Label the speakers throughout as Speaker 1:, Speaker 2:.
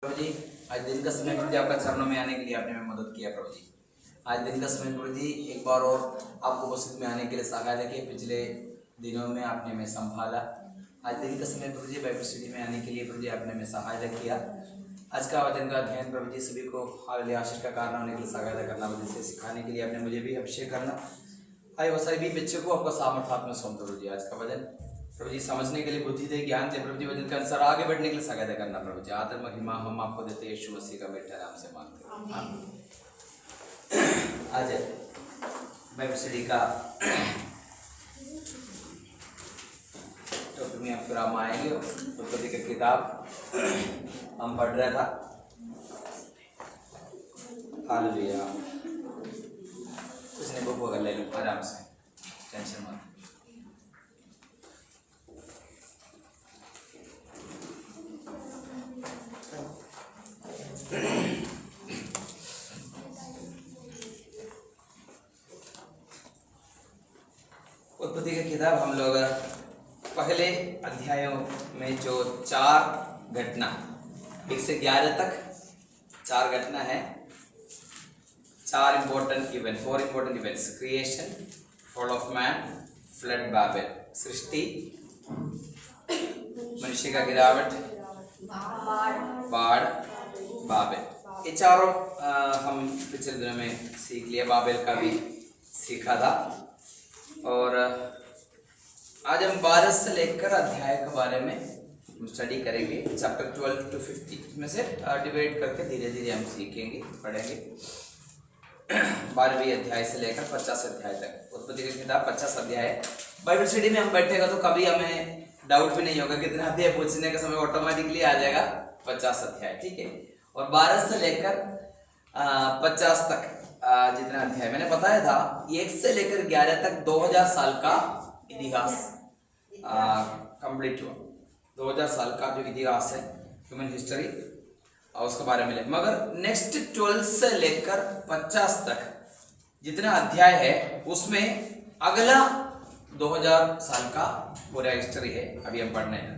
Speaker 1: प्रभु जी, आज दिन का समय प्रभु जी आपका चरणों में आने के लिए आपने हमें मदद किया प्रभु जी। आज दिन का समय प्रभु जी एक बार और आपको उपस्थित में आने के लिए सहायता किया। पिछले दिनों में आपने हमें संभाला। आज दिन का समय प्रभु जी बाइबल स्टडी में आने के लिए प्रभु जी आपने हमें सहायता किया। आज का वचन का अध्ययन प्रभु जी सभी को हालेलुया आशीष का कारण होने के लिए सहायता करना, प्रभु जी से सिखाने के लिए आपने मुझे भी अभिषेक करना। आए वो सभी बच्चों को आपका सामर्थ्य में सौंप दो प्रभु जी। आज का वचन प्रभु जी समझने के लिए बुद्धि दे, ज्ञान दे प्रभु जी। वचन के अनुसार आगे बढ़ने के लिए सहायता करना प्रभु जी। आदर महिमा हम आपको देते यीशु मसीह का मीठा नाम से मांगते हैं, आमीन। आज बाइबल स्टडी का टॉपिक में फिर हम आएंगे। उत्पत्ति की किताब हम पढ़ रहा था। हालेलुया। उसने बुक वगैरह ले लो आराम से, टेंशन मत। उत्पत्ति की किताब हम लोग पहले अध्यायों में जो 4 घटना 1 से 11 तक 4 घटना है। 4 important event, 4 important events: creation, fall of man, flood Babel, सृष्टि, मनुष्य का गिरावट, बाढ़, बाबेल। ये चारों हम पिछले दिनों में सीख लिया। बाबेल का भी सीखा था। और आज हम 12 से लेकर अध्याय के बारे में स्टडी करेंगे। चैप्टर 12 to 50 में से डिवाइड करके धीरे धीरे हम सीखेंगे, पढ़ेंगे। 12वीं अध्याय से लेकर 50 अध्याय तक उत्पत्ति की किताब 50 अध्याय। बाइबल स्टडी में हम बैठेगा तो कभी हमें डाउट भी नहीं होगा कितना अध्याय पूछने का समय ऑटोमेटिकली आ जाएगा 50 अध्याय, ठीक है। और 12 से लेकर 50 तक जितना अध्याय मैंने बताया था, 1 से लेकर 11 तक 2000 साल का इतिहास कंप्लीट हुआ। 2000 साल का जो इतिहास है, ह्यूमन हिस्ट्री, और उसके बारे में। मगर नेक्स्ट 12 से लेकर 50 तक जितना अध्याय है उसमें अगला 2000 साल का पूरा हिस्ट्री है, अभी हम पढ़ने हैं।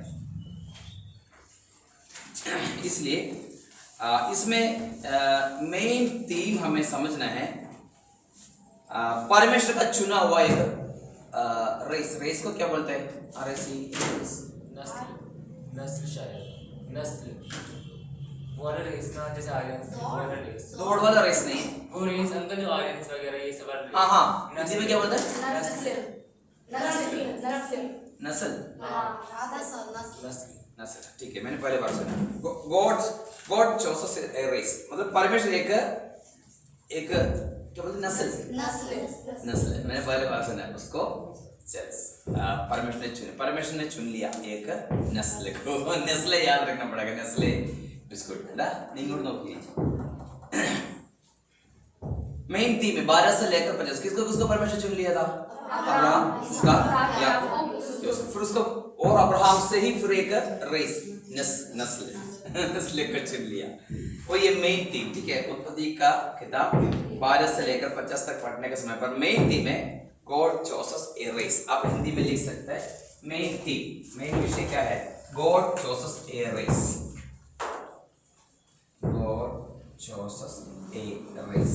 Speaker 1: इसलिए इसमें मेन थीम हमें समझना है परमेश्वर का चुना हुआ एक रेस को क्या बोलते हैं?
Speaker 2: नस्ल वाला रेस ना, जैसे आर्यंस
Speaker 1: दौड़ वाला रेस नहीं,
Speaker 2: वो रेस अंकल जो आर्यंस वगैरह ये सब वाला।
Speaker 1: हाँ, हिंदी में क्या बोलते हैं? नस्ल, ठीक है। मैंने पहले बार सुना। गॉड चोसेस ए रेस, मतलब परमेश्वर एक क्या बोलते? नस्ल। मैंने पहले बार सुना उसको। परमेश्वर ने चुन लिया एक नस्ल को। नस्ल याद रखना पड़ेगा। नस्ल बिस्कुट मेन थीम है 12 से लेकर 50। किसको परमेश्वर चुन लिया था? अब्राहम, इसहाक, याकूब। फिर उसको और अब्राहम से ही फिर एक रेस नस्ल को चुन लिया। वो ये मेन थीम, ठीक है। उत्पत्ति का किताब 12 से लेकर 50 तक पढ़ने के समय पर मेन थीम है गॉड चोसेस ए रेस। आप हिंदी में लिख सकते हैं मेन थीम, मेन विषय क्या है? गॉड चोसेस ए रेस। गॉड चोसेस ए रेस,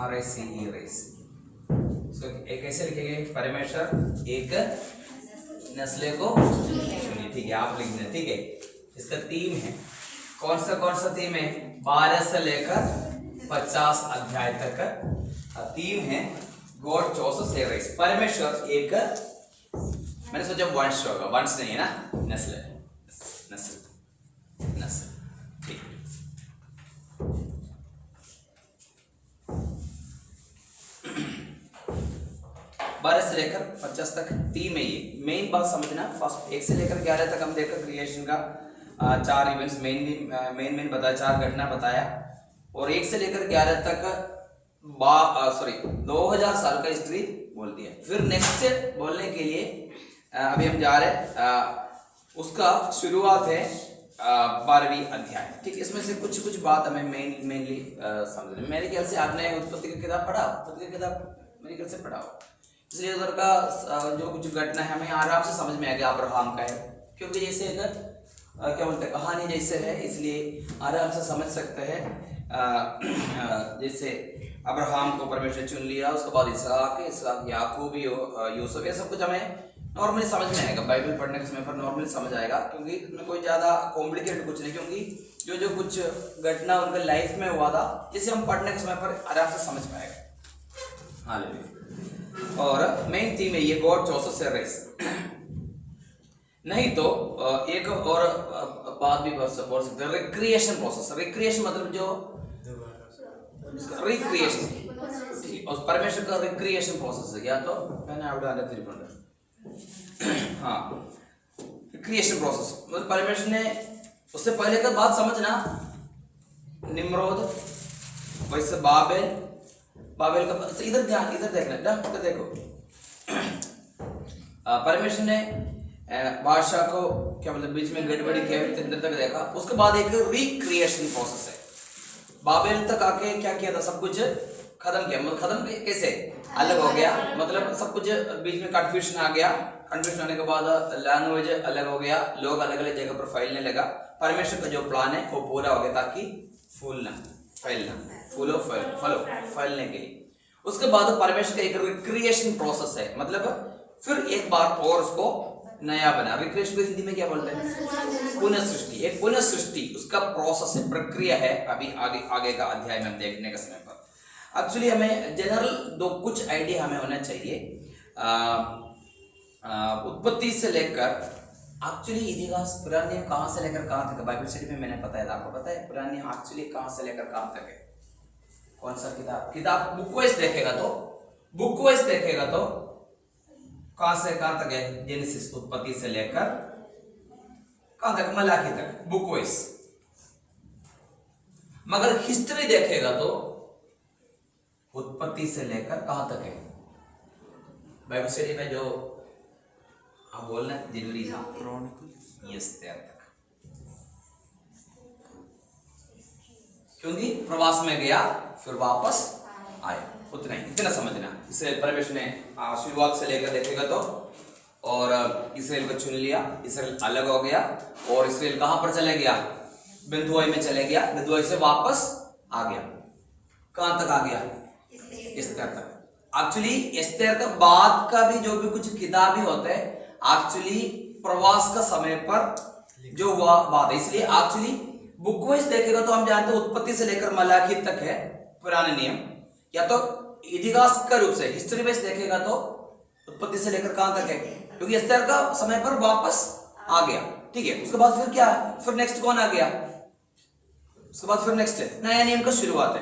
Speaker 1: RACE रेस। कैसे लिखेंगे? परमेश्वर एक नस्ल को चुनी, ठीक है। आप लिख दें, ठीक है। इसका थीम है कौन सा थीम है? 12 से लेकर 50 अध्याय तक थीम है गॉड चोसेस ए रेस। परमेश्वर एक, मैंने सोचा वंश होगा, वंश नहीं है ना, नस्ल, ठीक। 12 से लेकर 50 तक थीम है ये। मेन बात समझना, फर्स्ट 1 से लेकर 11 तक हम देखा क्रिएशन का 4 इवेंट्स मेन बताया, 4 घटना बताया। और 1 से लेकर 11 तक 2000 साल का हिस्ट्री बोल दिया। फिर नेक्स्ट बोलने के लिए अभी हम जा रहे हैं, उसका शुरुआत है 12वीं अध्याय, ठीक। इसमें से कुछ बात हमें मेनली समझना। मेरे ख्याल से आपने उत्पत्ति की किताब पढ़ा, उत्पत्ति की किताब मेरे ख्याल से पढ़ा हो, इसलिए उधर का जो कुछ घटना है हमें आराम से समझ में आ गया। अब्राहम का है, क्योंकि जैसे अगर क्या बोलते हैं कहानी जैसे है, इसलिए आराम से समझ सकते हैं। जैसे अब्राहम को परमेश्वर चुन लिया, उसके बाद इसहाक, याकूब, यूसुफ, ये सब कुछ हमें नॉर्मली समझ में आएगा। बाइबल पढ़ने के समय पर नॉर्मली समझ आएगा, क्योंकि इसमें कोई ज़्यादा कॉम्प्लिकेटेड कुछ नहीं, क्योंकि जो कुछ घटना उनके लाइफ में हुआ था, जिसे हम पढ़ने के समय पर आराम से समझ पाएगा। हालेलुया। और मेन थीम है ये, गॉड चोसेस ए रेस। नहीं तो एक और बात भी बोल सकते हैं, रिक्रिएशन प्रोसेस। रिक्रिएशन मतलब जो रिक्रिएशन, और परमेश्वर का रिक्रिएशन प्रोसेस है। या तो मैंने हाँ, क्रिएशन प्रोसेस मतलब परमेश्वर ने, उससे पहले का बात समझना, निम्रोद, वैसे बाबेल का इधर ध्यान, इधर देखना, इधर देखो। परमेश्वर ने बादशाह को क्या मतलब बीच में गड़बड़ी किया, अंदर तक देखा, उसके बाद एक रिक्रिएशन प्रोसेस है। बाबेल तक आके क्या किया था, सब कुछ खत्म किया। मतलब खत्म कैसे, अलग हो गया, मतलब सब कुछ बीच में कंफ्यूजन आ गया। कंफ्यूजन आने के बाद लैंग्वेज अलग हो गया, लोग अलग अलग जगह पर फैलने लगा। परमेश्वर का जो प्लान है वो पूरा हो गया, ताकि फूलना फैलने के लिए। उसके बाद परमेश्वर का एक रिक्रिएशन प्रोसेस है, मतलब फिर एक बार और उसको नया बना। रिक्रिएशन को हिंदी में क्या बोलते हैं, पुनः सृष्टि। एक पुनः सृष्टि उसका प्रोसेस है, प्रक्रिया है। अभी आगे का अध्याय में हम देखने के समय पर एक्चुअली हमें जनरल कुछ आइडिया हमें होना चाहिए। उत्पत्ति से लेकर एक्चुअली इतिहास, पुराने नियम कहाँ से लेकर कहाँ तक, बाइबल स्टडी में मैंने बताया था, आपको पता है पुराने नियम एक्चुअली कहाँ से लेकर कहाँ तक है। कौन सा किताब बुक वाइज देखेगा तो कहाँ से कहाँ तक है, जेनेसिस, उत्पत्ति से लेकर कहाँ तक, मलाकी तक, बुक वाइज। मगर हिस्ट्री देखेगा तो उत्पत्ति से लेकर कहाँ तक है। बाइबल स्टडी में जो आप बोलना जरूरी था, एस्तेर तक, क्योंकि प्रवास में गया फिर वापस आया, उतना ही, इतना समझना। इसे परमेश्वर ने शुरुआत से लेकर देखेगा तो, और इसराइल को चुन लिया, इसराइल अलग हो गया, और इसराइल कहां पर चले गया, बिंदुआई में चले गया, बिंदुआई से वापस आ गया। कहां तक आ गया, एस्तेर तक। एक्चुअली एस्तेर का बाद का भी जो भी कुछ किताबी होते हैं, एक्चुअली प्रवास का समय पर जो हुआ बात है। इसलिए एक्चुअली बुक वाइज देखेगा तो हम जानते हैं उत्पत्ति से लेकर मलाकी तक है पुराने नियम, या तो इतिहास का रूप से हिस्ट्री बेस देखेगा तो उत्पत्ति से लेकर कहां तक है, क्योंकि एस्तेर का समय पर वापस आ गया। ठीक है, उसके बाद फिर क्या है, फिर नेक्स्ट कौन आ गया, उसके बाद फिर नेक्स्ट है नया नियम का शुरुआत है।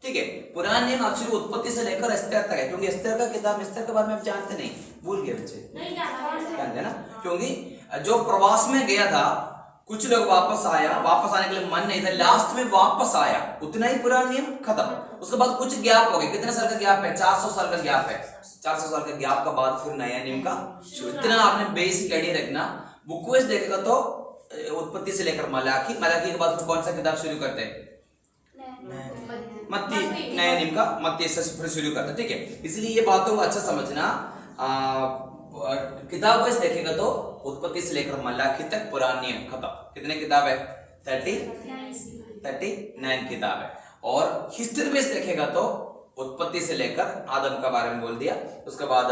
Speaker 1: ठीक है, पुराना नियम एक्चुअली उत्पत्ति से लेकर एस्तेर तक है, क्योंकि एस्तेर का किताब, एस्तेर के बारे में आप जानते नहीं, भूल गए बच्चे, जानते ना, क्योंकि जो प्रवास में गया था, कुछ लोग वापस आया, वापस आने के लिए मन नहीं था, लास्ट में वापस आया, उतना ही पुराना नियम खत्म। उसके बाद कुछ गैप हो गया, कितने साल का गैप है, 400 साल का गैप है। 400 साल के गैप का बाद फिर नया नियम का शुरू। इतना आपने बेसिक आइडिया रखना। बुक वाइज देखेगा तो उत्पत्ति से लेकर मलाकी, मलाकी के बाद फिर कौन सा किताब शुरू करते हैं, मत्ती, नया नियम का मत्ती से फिर शुरू करते हैं। ठीक है, इसलिए ये बातों को अच्छा समझना। किताब वाइज देखेगा तो उत्पत्ति से लेकर मलाकी तक पुराना नियम खत्म। कितने किताब है, 39 किताब है। और हिस्ट्री बेस देखेगा तो उत्पत्ति से लेकर आदम का बारे में बोल दिया, उसके बाद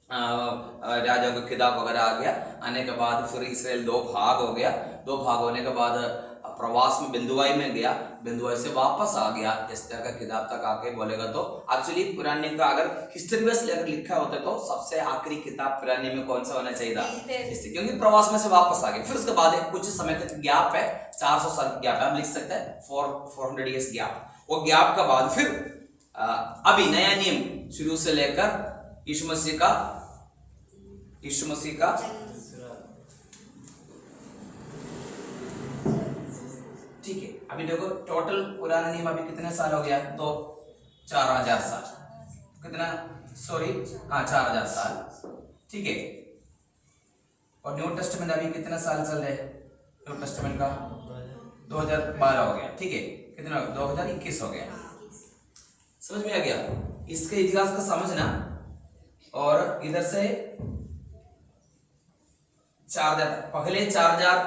Speaker 1: राजा का किताब वगैरह आ गया। आने के बाद फिर इसराइल 2 भाग हो गया, 2 भाग होने के बाद प्रवास में बिंदुआई में गया, बिंदुआई से वापस आ गया, एस्तेर का किताब तक आके बोलेगा तो एक्चुअली पुराने का अगर हिस्ट्री बेस लेकर लिखा होता तो सबसे आखिरी किताब पुराने में कौन सा होना चाहिए था, क्योंकि प्रवास में से वापस आ गए। फिर उसके बाद कुछ समय तक गैप है, 400 साल गैप है, हम लिख सकते हैं 400 ईयर्स गैप। वो गैप का बाद फिर अभी नया नियम शुरू से लेकर यीशु मसीह का ठीक है। अभी देखो टोटल पुराना नियम अभी कितने साल हो गया, तो 4000 साल, कितना, सॉरी, 4000 साल। ठीक है, और न्यू टेस्टामेंट अभी कितना साल चल रहे, न्यू टेस्टामेंट का 2012 हो गया। ठीक है, कितना, 2021 हो गया। समझ में आ गया, इसके इतिहास का समझना। और इधर से 4000, पहले 4000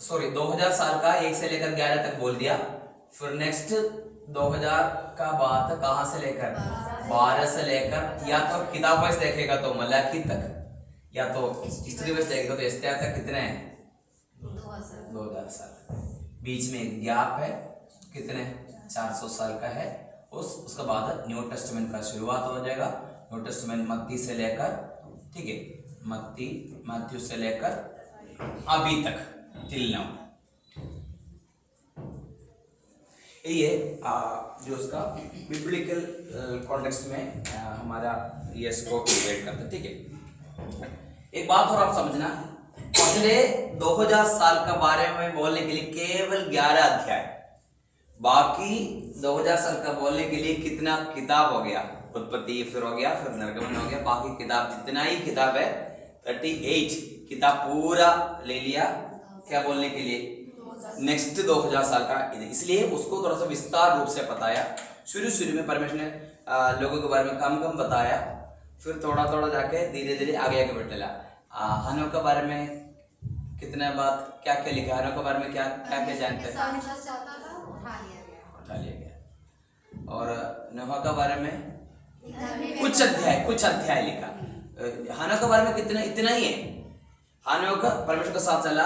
Speaker 1: सॉरी 2000 साल का 1 से लेकर 11 तक बोल दिया। फिर नेक्स्ट 2000 का बाद कहां से लेकर 12 से लेकर, या तो किताब वाइज देखेगा तो मलाकी तक, या तो हिस्ट्री वाइज देखेगा तो इस्तिहाद तक कितने हैं 2000 साल। बीच में एक गैप है कितने 400 साल का है। उसके बाद न्यू टेस्टामेंट का शुरुआत हो जाएगा। न्यू टेस्टामेंट मत्ती से लेकर, ठीक है, मत्ती से लेकर अभी तक टिल नाउ। ये जो उसका बिब्लिकल कॉन्टेक्स्ट में हमारा ये स्कोप क्रिएट करता है, ठीक है। एक बात और आप समझना, पहले 2000 साल का बारे में बोलने के लिए केवल 11 अध्याय, बाकी 2000 साल का बोलने के लिए कितना किताब हो गया, उत्पत्ति फिर हो गया, फिर निर्गमन हो गया, बाकी किताब जितना ही किताब है 38 किताब पूरा ले लिया क्या बोलने के लिए नेक्स्ट 2000 साल का। इसलिए उसको थोड़ा सा विस्तार रूप से बताया। शुरू में परमेश्वर ने लोगों के बारे में कम बताया, फिर थोड़ा जाके धीरे धीरे आगे बढ़ने लगा। हनोक के बारे में कितना बात क्या क्या लिखा, हनोक के बारे में क्या जानते हैं, उठा लिया गया। और नोहा के बारे में कुछ अध्याय लिखा। हनोक के बारे में इतना ही है। हनोक परमेश्वर के साथ चला,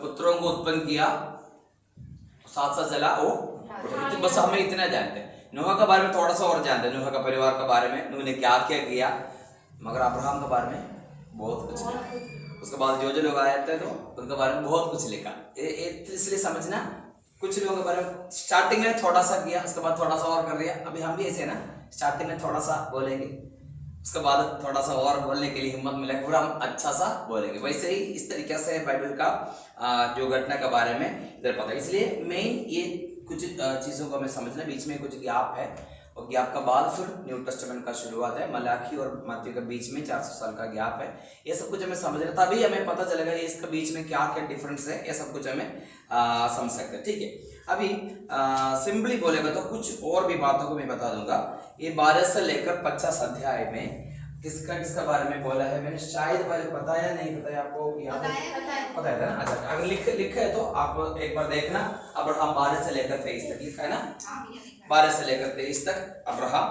Speaker 1: पुत्रों को उत्पन्न किया, साथ चला वो, बस हमें इतना जानते हैं। नोहा के बारे में थोड़ा सा और जानते हैं, नोहा का परिवार के बारे में, उन्होंने क्या क्या किया, मगर अब्राहम के बारे में बहुत कुछ लिखा। उसके बाद जो लोग आए थे तो उनके बारे में बहुत कुछ लिखा। इसलिए समझना, कुछ लोगों के बारे में स्टार्टिंग में थोड़ा सा किया, उसके बाद थोड़ा सा और कर दिया। अभी हम भी ऐसे ना, स्टार्टिंग में थोड़ा सा बोलेंगे, उसके बाद थोड़ा सा और बोलने के लिए हिम्मत मिलेगी, पूरा हम अच्छा सा बोलेंगे। वैसे ही इस तरीके से बाइबल का जो घटना के बारे में इधर पता है। इसलिए मेन ये कुछ चीज़ों को हमें समझना, बीच में कुछ गैप है, और गैप का बाद फिर न्यू टेस्टामेंट का शुरुआत है। मलाकी और मत्ती के बीच में 400 साल का गैप है। ये सब कुछ हमें समझना, तभी हमें पता चलेगा ये इसके बीच में क्या क्या डिफरेंस है, ये सब कुछ हमें समझ सकते हैं, ठीक है। अभी सिंपली बोलेगा तो कुछ और भी बातों को मैं बता दूंगा। ये 12 से लेकर 50 अध्याय में किसका बारे में बोला है, मैंने शायद पहले बताया नहीं बताया आपको, पता है ना। अच्छा, अगर लिखा है तो आप एक बार देखना। अब्राहम 12 से लेकर 23 तक लिखा है ना, 12 से लेकर 23 तक अब्राहम,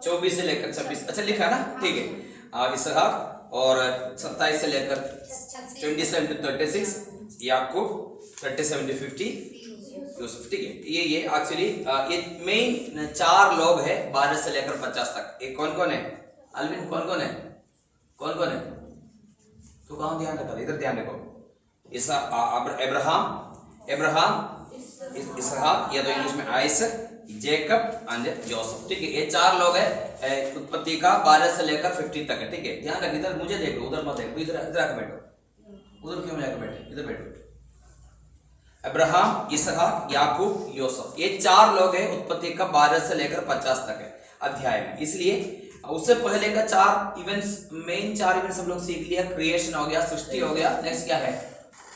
Speaker 1: 24 से लेकर 26, अच्छा लिखा है ना, ठीक है। इसहाक, और 27 से लेकर 27 to 36 याकूब, 37 to 50 यूसुफ, ठीक है। ये एक्चुअली ये मेन 4 लोग हैं 12 से लेकर 50 तक। ये कौन है अल्विन, कौन है तो कहाँ ध्यान रखा, इधर ध्यान रखो। अब्राहम, इसहाक, या तो इंग्लिश में आइसक, जेकब एंड जोसेफ, ठीक है। ये 4 लोग हैं उत्पत्ति का 12 से लेकर 50 तक है, ठीक है। ध्यान रख, इधर मुझे देखो, उधर मत देखो, इधर आकर बैठो। उधर क्यों जाकर बैठे, इधर बैठो। अब्राहम, इसहाक, याकूब, यूसुफ, ये 4 लोग हैं उत्पत्ति का 12 से लेकर 50 तक है अध्याय में। इसलिए उससे पहले का 4 इवेंट्स, मेन 4 इवेंट्स हम लोग सीख लिया। क्रिएशन हो गया, सृष्टि हो गया, नेक्स्ट क्या है,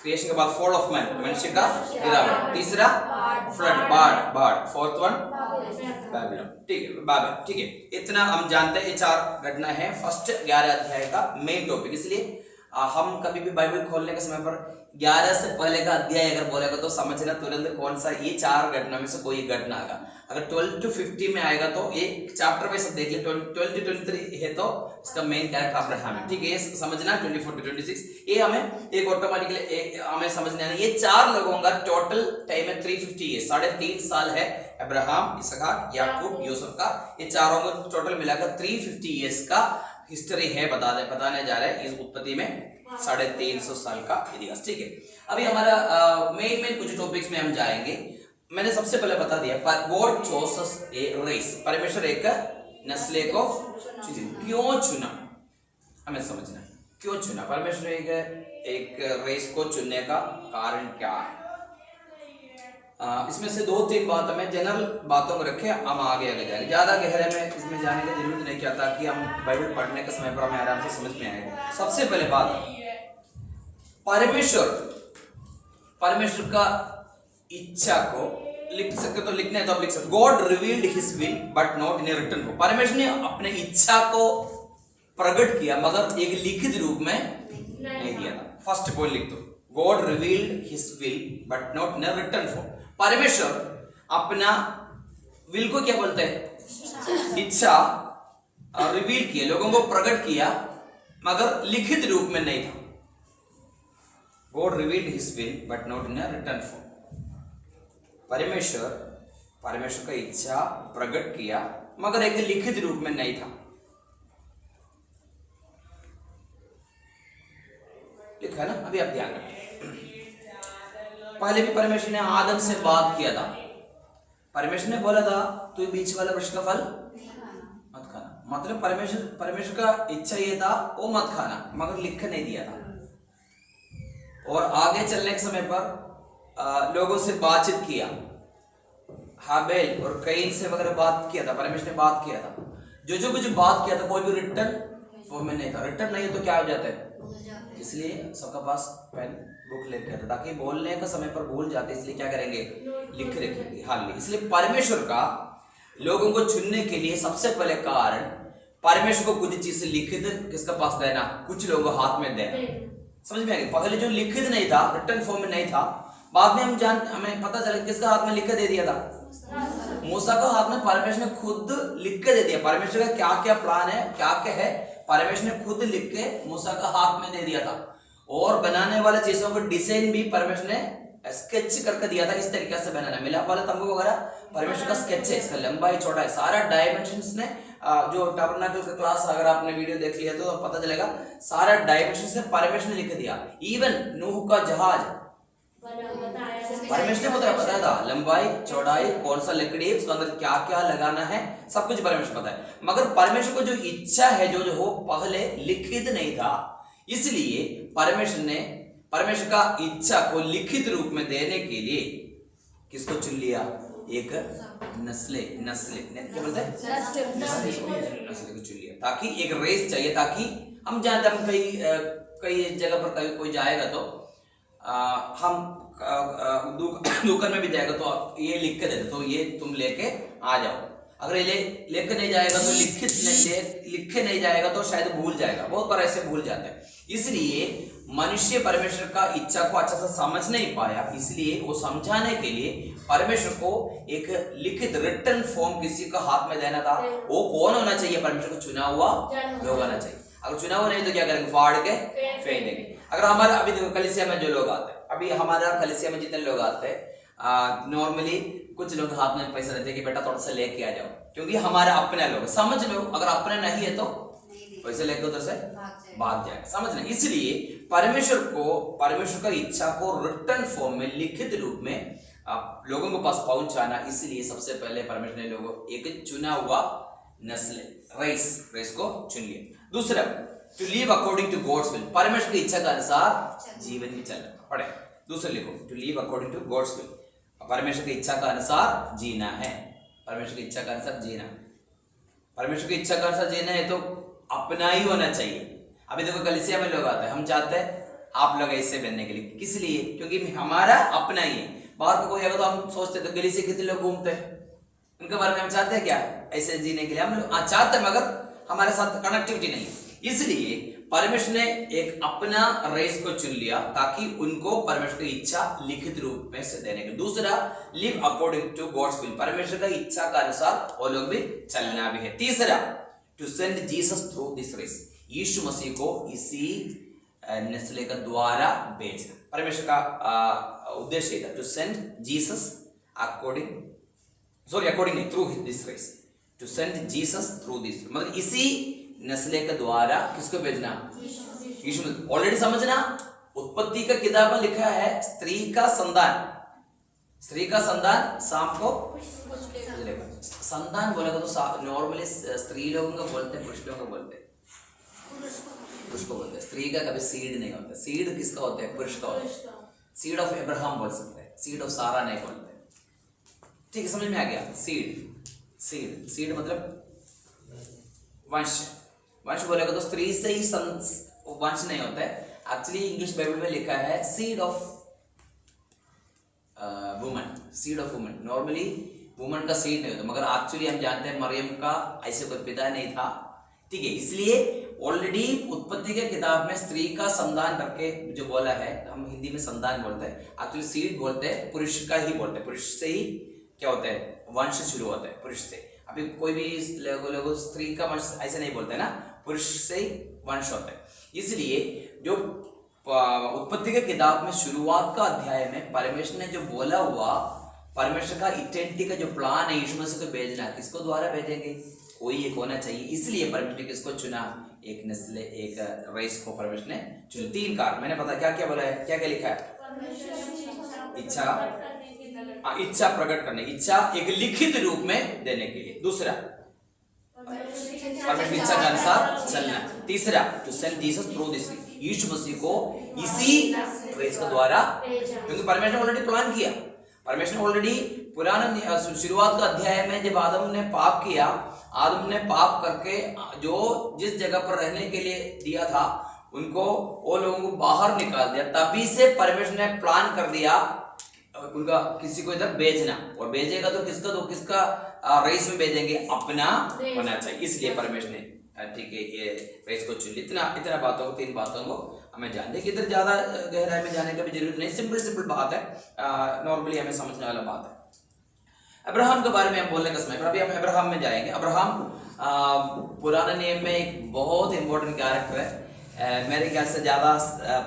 Speaker 1: क्रिएशन के बाद फॉल ऑफ मैन, मनुष्य का गिरावट, तीसरा फ्लड, बाढ़, फोर्थ वन बाबिलोन, ठीक है, बाबेल, ठीक है। इतना हम जानते हैं, ये 4 घटना है फर्स्ट 11 अध्याय का मेन टॉपिक। इसलिए हम कभी भी बाइबल खोलने के समय पर 11 से पहले का अध्याय अगर बोलेगा तो समझना तुरंत कौन सा ये 4 घटना में से कोई घटना आएगा। अगर 12 to 50 में आएगा तो ये चैप्टर में सब देख ले, 12 to 23 है तो इसका मेन कैरेक्टर अब्राहम है, ठीक है। ये समझना 24 to 26 ये हमें एक ऑटोमेटिकली हमें समझना है। ये 4 लोगों का टोटल टाइम है 350 है, 3.5 साल है। अब्राहम, इसहाक, याकूब, यूसुफ का, ये चारों को टोटल मिलाकर 350 ईयर्स का हिस्ट्री है, बताने जा रहे हैं इस उत्पत्ति में 350 साल का इतिहास, ठीक है। अभी हमारा मेन कुछ टॉपिक्स में हम जाएंगे। मैंने सबसे पहले बता दिया, गॉड चोसेस ए रेस, परमेश्वर एक नस्ल को क्यों चुना, हमें समझना क्यों चुना, परमेश्वर एक रेस को चुनने का कारण क्या है। इसमें से 2-3 बात हमें जनरल बातों को रखे, हम आगे जाएंगे। ज्यादा गहरे में इसमें जाने की जरूरत नहीं क्या, ताकि हम बाइबल पढ़ने के समय पर हमें आराम से समझ में आएगा। सबसे पहले बात, परमेश्वर का इच्छा को लिख सकते तो लिखने तो आप लिख सकते। God revealed his will but not in a written form, परमेश्वर ने अपने इच्छा को प्रकट किया मगर एक लिखित रूप में नहीं दिया था। फर्स्ट पॉइंट लिख दो, God revealed his will but not in written form. परमेश्वर अपना विल को क्या बोलते हैं, इच्छा रिवील किया, लोगों को प्रकट किया, मगर लिखित रूप में नहीं था। God revealed his will but not in written form. परमेश्वर का इच्छा प्रकट किया मगर एक लिखित रूप में नहीं था। लिखा है ना, अभी आप ध्यान रखें। पहले भी परमेश्वर ने आदम से बात किया था। परमेश्वर ने बोला था तू बीच वाला वृक्ष का फल मत खाना, मतलब परमेश्वर का इच्छा ये था वो मत खाना, मगर लिख नहीं दिया था। और आगे चलने के समय पर लोगों से बातचीत किया, हाबेल और कैन से वगैरह बात किया था, परमेश्वर ने बात किया था। जो कुछ बात किया था कोई भी रिटर्न फॉर्म में नहीं था। रिटर्न नहीं है तो क्या हो जाता है, इसलिए सबका पास पेन बुक लेके आता, ताकि बोलने का समय पर भूल जाते, इसलिए क्या करेंगे, लिख रखेंगे हाल में। इसलिए परमेश्वर का लोगों को चुनने के लिए सबसे पहले कारण परमेश्वर को कुछ चीज लिखित किसका पास देना, कुछ लोगों को हाथ में देना। समझ में आ गया? पहले जो लिखित नहीं था, रिटर्न फॉर्म में नहीं था, बाद में हमें पता चला किसका हाथ में लिख के दे दिया था, मूसा का हाथ में परमेश्वर ने खुद लिख के दे दिया। परमेश्वर का क्या क्या प्लान है, क्या क्या है, परमेश्वर ने खुद लिख के मूसा का हाथ में दे दिया था। और बनाने वाले चीजों को डिजाइन भी परमेश्वर ने स्केच करके दिया था, इस तरीके से बनाना। मिलाप वाला तंबू वगैरह परमेश्वर का स्केच है, इसका लंबाई चौड़ाई सारा डायमेंशंस ने, जो टैबरनेकल का क्लास अगर आपने वीडियो देख लिया तो पता चलेगा, सारा डायमेंशन से परमेश्वर ने लिख दिया। इवन नूह का जहाज परमेश्वर ने बताया था, लंबाई चौड़ाई, कौन सा लकड़ी, उसके अंदर क्या क्या लगाना है, सब कुछ परमेश्वर पता है। मगर परमेश्वर को जो इच्छा है जो हो पहले लिखित नहीं था, इसलिए परमेश्वर का इच्छा को लिखित रूप में देने के लिए किसको चुन लिया, एक नस्ल क्या बोलते हैं, नस्ल को चुन लिया, ताकि एक रेस चाहिए, ताकि हम जानते हम कई जगह पर कोई जाएगा तो हम दुकान में भी जाएगा तो ये लिख के देते, तो ये तुम लेके आ जाओ। अगर ये लेके नहीं जाएगा तो लिखे नहीं जाएगा तो शायद भूल जाएगा, बहुत बार ऐसे भूल जाते हैं। इसलिए मनुष्य परमेश्वर का इच्छा को अच्छा से समझ नहीं पाया, इसलिए वो समझाने के लिए परमेश्वर को एक लिखित रिटन फॉर्म किसी का हाथ में देना था। वो कौन होना चाहिए, परमेश्वर को चुना हुआ लोग होना चाहिए। अगर चुना हुआ नहीं तो क्या करेंगे, फाड़ के फेंक देंगे। अगर हमारा अभी देखो कलीसिया में जो लोग आते हैं, अभी हमारा कलीसिया में जितने लोग आते हैं, नॉर्मली कुछ लोग हाथ में पैसा देते हैं कि बेटा थोड़ा सा लेके आ जाओ, क्योंकि हमारे अपने लोग, समझ लो अगर अपने नहीं है तो पैसे लेके उधर से भाग जाए, समझ लें। इसलिए परमेश्वर का इच्छा को रिटन फॉर्म में, लिखित रूप में आप लोगों के पास पहुंचाना, इसलिए सबसे पहले परमेश्वर ने लोगों एक चुना हुआ नस्ल रेस को चुन लिया। दूसरा, to live according to God's will, परमेश्वर की इच्छा के अनुसार जीवन में चलना। पढ़े दूसरा लिखो, to live according to God's will, परमेश्वर की इच्छा के अनुसार जीना है। परमेश्वर की इच्छा के अनुसार जीना, परमेश्वर की इच्छा के अनुसार जीना है तो अपना ही होना चाहिए। अभी देखो कलीसिया में लोग आते हैं, हम चाहते हैं आप लोग ऐसे बनने के लिए, किस लिए, क्योंकि हमारा अपना ही है। बाहर को कोई आएगा तो हम सोचते तो गली से कितने लोग घूमते हैं, उनके बारे में हम चाहते हैं क्या ऐसे जीने के लिए, हम लोग चाहते हैं मगर हमारे साथ कनेक्टिविटी नहीं है। इसलिए परमेश्वर ने एक अपना रेस को चुन लिया ताकि उनको परमेश्वर की इच्छा लिखित रूप में से देने के। दूसरा, live according to God's will, परमेश्वर की इच्छा के अनुसार वो लोग भी चलना भी है। तीसरा, to send Jesus through this race, Yeshu Masih को इसी नस्ल के द्वारा भेजना। परमेश्वर का उद्देश्य था to send Jesus according through this race, to send Jesus through this, मतलब इसी नस्ल के द्वारा किसको भेजना, यीशु। ऑलरेडी समझना, उत्पत्ति का किताब में लिखा है स्त्री का संतान शाम को, संतान बोलेगा तो नॉर्मली स्त्री लोगों को बोलते हैं, पुरुष लोगों को बोलते हैं, पुरुष को बोलते हैं। स्त्री का कभी सीड नहीं होता, सीड किसका होता है, पुरुष का होता है। सीड ऑफ अब्राहम बोल सकते हैं, सीड ऑफ सारा नहीं बोलते। ठीक है, समझ में आ गया। सीड मतलब वंश बोलेगा तो स्त्री से ही वंश नहीं होता है। एक्चुअली इंग्लिश बाइबल में लिखा है seed of woman. Normally woman का सीड नहीं होता, मगर एक्चुअली हम जानते हैं मरियम का ऐसे कोई पिता नहीं था। ठीक है, इसलिए ऑलरेडी उत्पत्ति के किताब में स्त्री का संतान करके जो बोला है, हम हिंदी में संतान बोलते हैं, एक्चुअली सीड बोलते हैं, पुरुष का ही बोलते हैं, पुरुष से ही क्या होता है, वंश शुरू होता है पुरुष से। अभी कोई भी लोग स्त्री का वंश ऐसे नहीं बोलते ना, पुरुष से ही वंश होता है। इसलिए जो उत्पत्ति के किताब में शुरुआत का अध्याय में परमेश्वर ने जो बोला हुआ, परमेश्वर का इटेंटिटी का जो प्लान है यीशु मसीह को भेजना, किसको द्वारा भेजेंगे, कोई एक होना चाहिए। इसलिए परमेश्वर ने किसको चुना, एक नस्ल, एक रेस को परमेश्वर ने चुना। 3 कार मैंने पता क्या क्या बोला है, क्या क्या लिखा है, इच्छा प्रकट करने, इच्छा एक लिखित रूप में देने के लिए। दूसरा परमेश्वर की इच्छा के अनुसार चलना। तीसरा to send Jesus through this, Yeshu Masih को इसी रेस के द्वारा, क्योंकि परमेश्वर ने ऑलरेडी प्लान किया। परमेश्वर ने ऑलरेडी पुराना शुरुआत का अध्याय में जब आदम ने पाप किया, आदम ने पाप करके जो जिस जगह पर रहने के लिए दिया था उनको, वो लोगों को बाहर निकाल दिया। तभी से परमेश्वर ने प्लान कर दिया उनका किसी को इधर भेजना, और भेजेगा तो किसका रेस में भेजेंगे, अपना होना चाहिए। इसलिए परमेश्वर ने ठीक है ये रेस को चुन। इतना बातों को, 3 बातों को हमें जानते कि इधर ज्यादा गहराई में जाने का भी जरूरत नहीं, सिंपल बात है, नॉर्मली हमें समझने वाला बात है। अब्राहम के बारे में हम बोलने का समय पर अभी हम अब्राहम में जाएंगे। अब्राहम पुराने नियम में एक बहुत इंपॉर्टेंट कैरेक्टर है, मेरे ख्याल से ज्यादा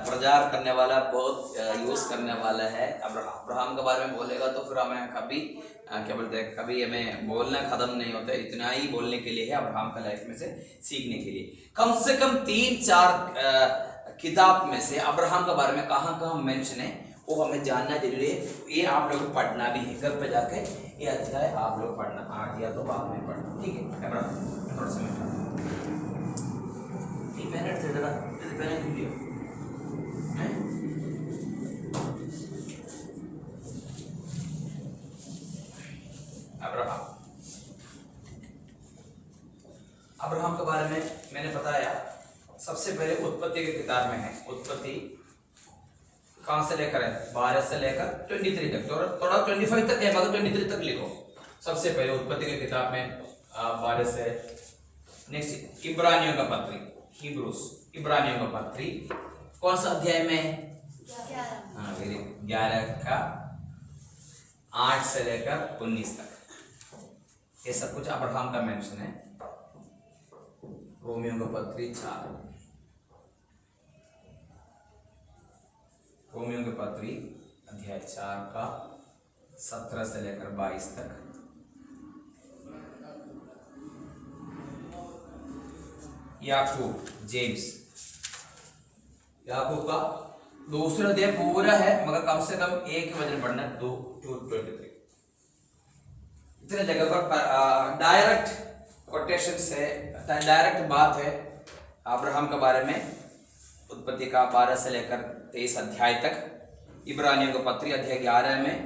Speaker 1: प्रचार करने वाला, बहुत यूज करने वाला है अब्राहम। अब्राहम के बारे में बोलेगा तो फिर हमें कभी क्या बोलते हैं, कभी हमें बोलना खत्म नहीं होता, इतना ही बोलने के लिए है अब्राहम का लाइफ में से सीखने के लिए। कम से कम 3-4 किताब में से अब्राहम के बारे में कहाँ मेंशन है वो हमें जानना जरूरी है। ये आप लोग पढ़ना भी है, घर पे जाके ये अध्याय आप लोग पढ़ना, आज या तो बाद में पढ़ना, ठीक है। अब्राहम थोड़ा सा वीडियो अब्राहम के बारे में मैंने बताया। सबसे पहले उत्पत्ति की किताब में है, उत्पत्ति कहां से लेकर है, 12 से लेकर 23 तक, थोड़ा 25 तक है मगर 23 तक लिखो। सबसे पहले उत्पत्ति की किताब में 12 से। नेक्स्ट इब्रानियों का पत्री, हिब्रूस, इब्रानियों का पत्री कौन सा अध्याय में, 11 का 8 से लेकर 19 तक, ये सब कुछ अब्राहम का मेंशन है। रोमियो का पत्री 4, रोमियो के पत्री अध्याय 4 का 17 से लेकर 22 तक। याकूब, जेम्स, याकूब का दूसरा अध्याय पूरा है मगर कम से कम एक वजन पढ़ना, 2-23। इतने जगह पर डायरेक्ट कोटेशन से डायरेक्ट बात है अब्राहम के बारे में। उत्पत्ति का 12 से लेकर 23 अध्याय तक, इब्रानियों का पत्री अध्याय 11 में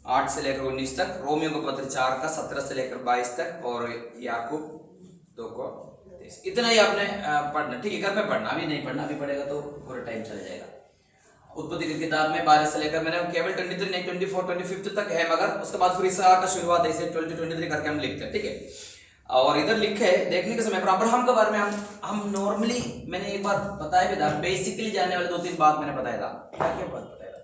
Speaker 1: 8 से लेकर 19 तक, रोमियो का पत्र 4 का 17 से लेकर 22 तक, और याकूब 2 को 23। इतना ही आपने पढ़ना, ठीक है, घर पे पढ़ना, अभी नहीं पढ़ना, अभी पढ़ेगा तो पूरा टाइम चला जाएगा। उत्पत्ति की किताब में 12 से लेकर मैंने केवल 23 नहीं 24 25 तक है, मगर उसके बाद फिर इसहाक का शुरुआत ऐसे 20-23 करके हम लिखते हैं, ठीक है। और इधर लिखे देखने के समय पर अब्राहम के बारे में हम नॉर्मली, मैंने एक बार बताया भी था, बेसिकली जानने वाले 2-3 बात मैंने बताया था। क्या बात बताया था,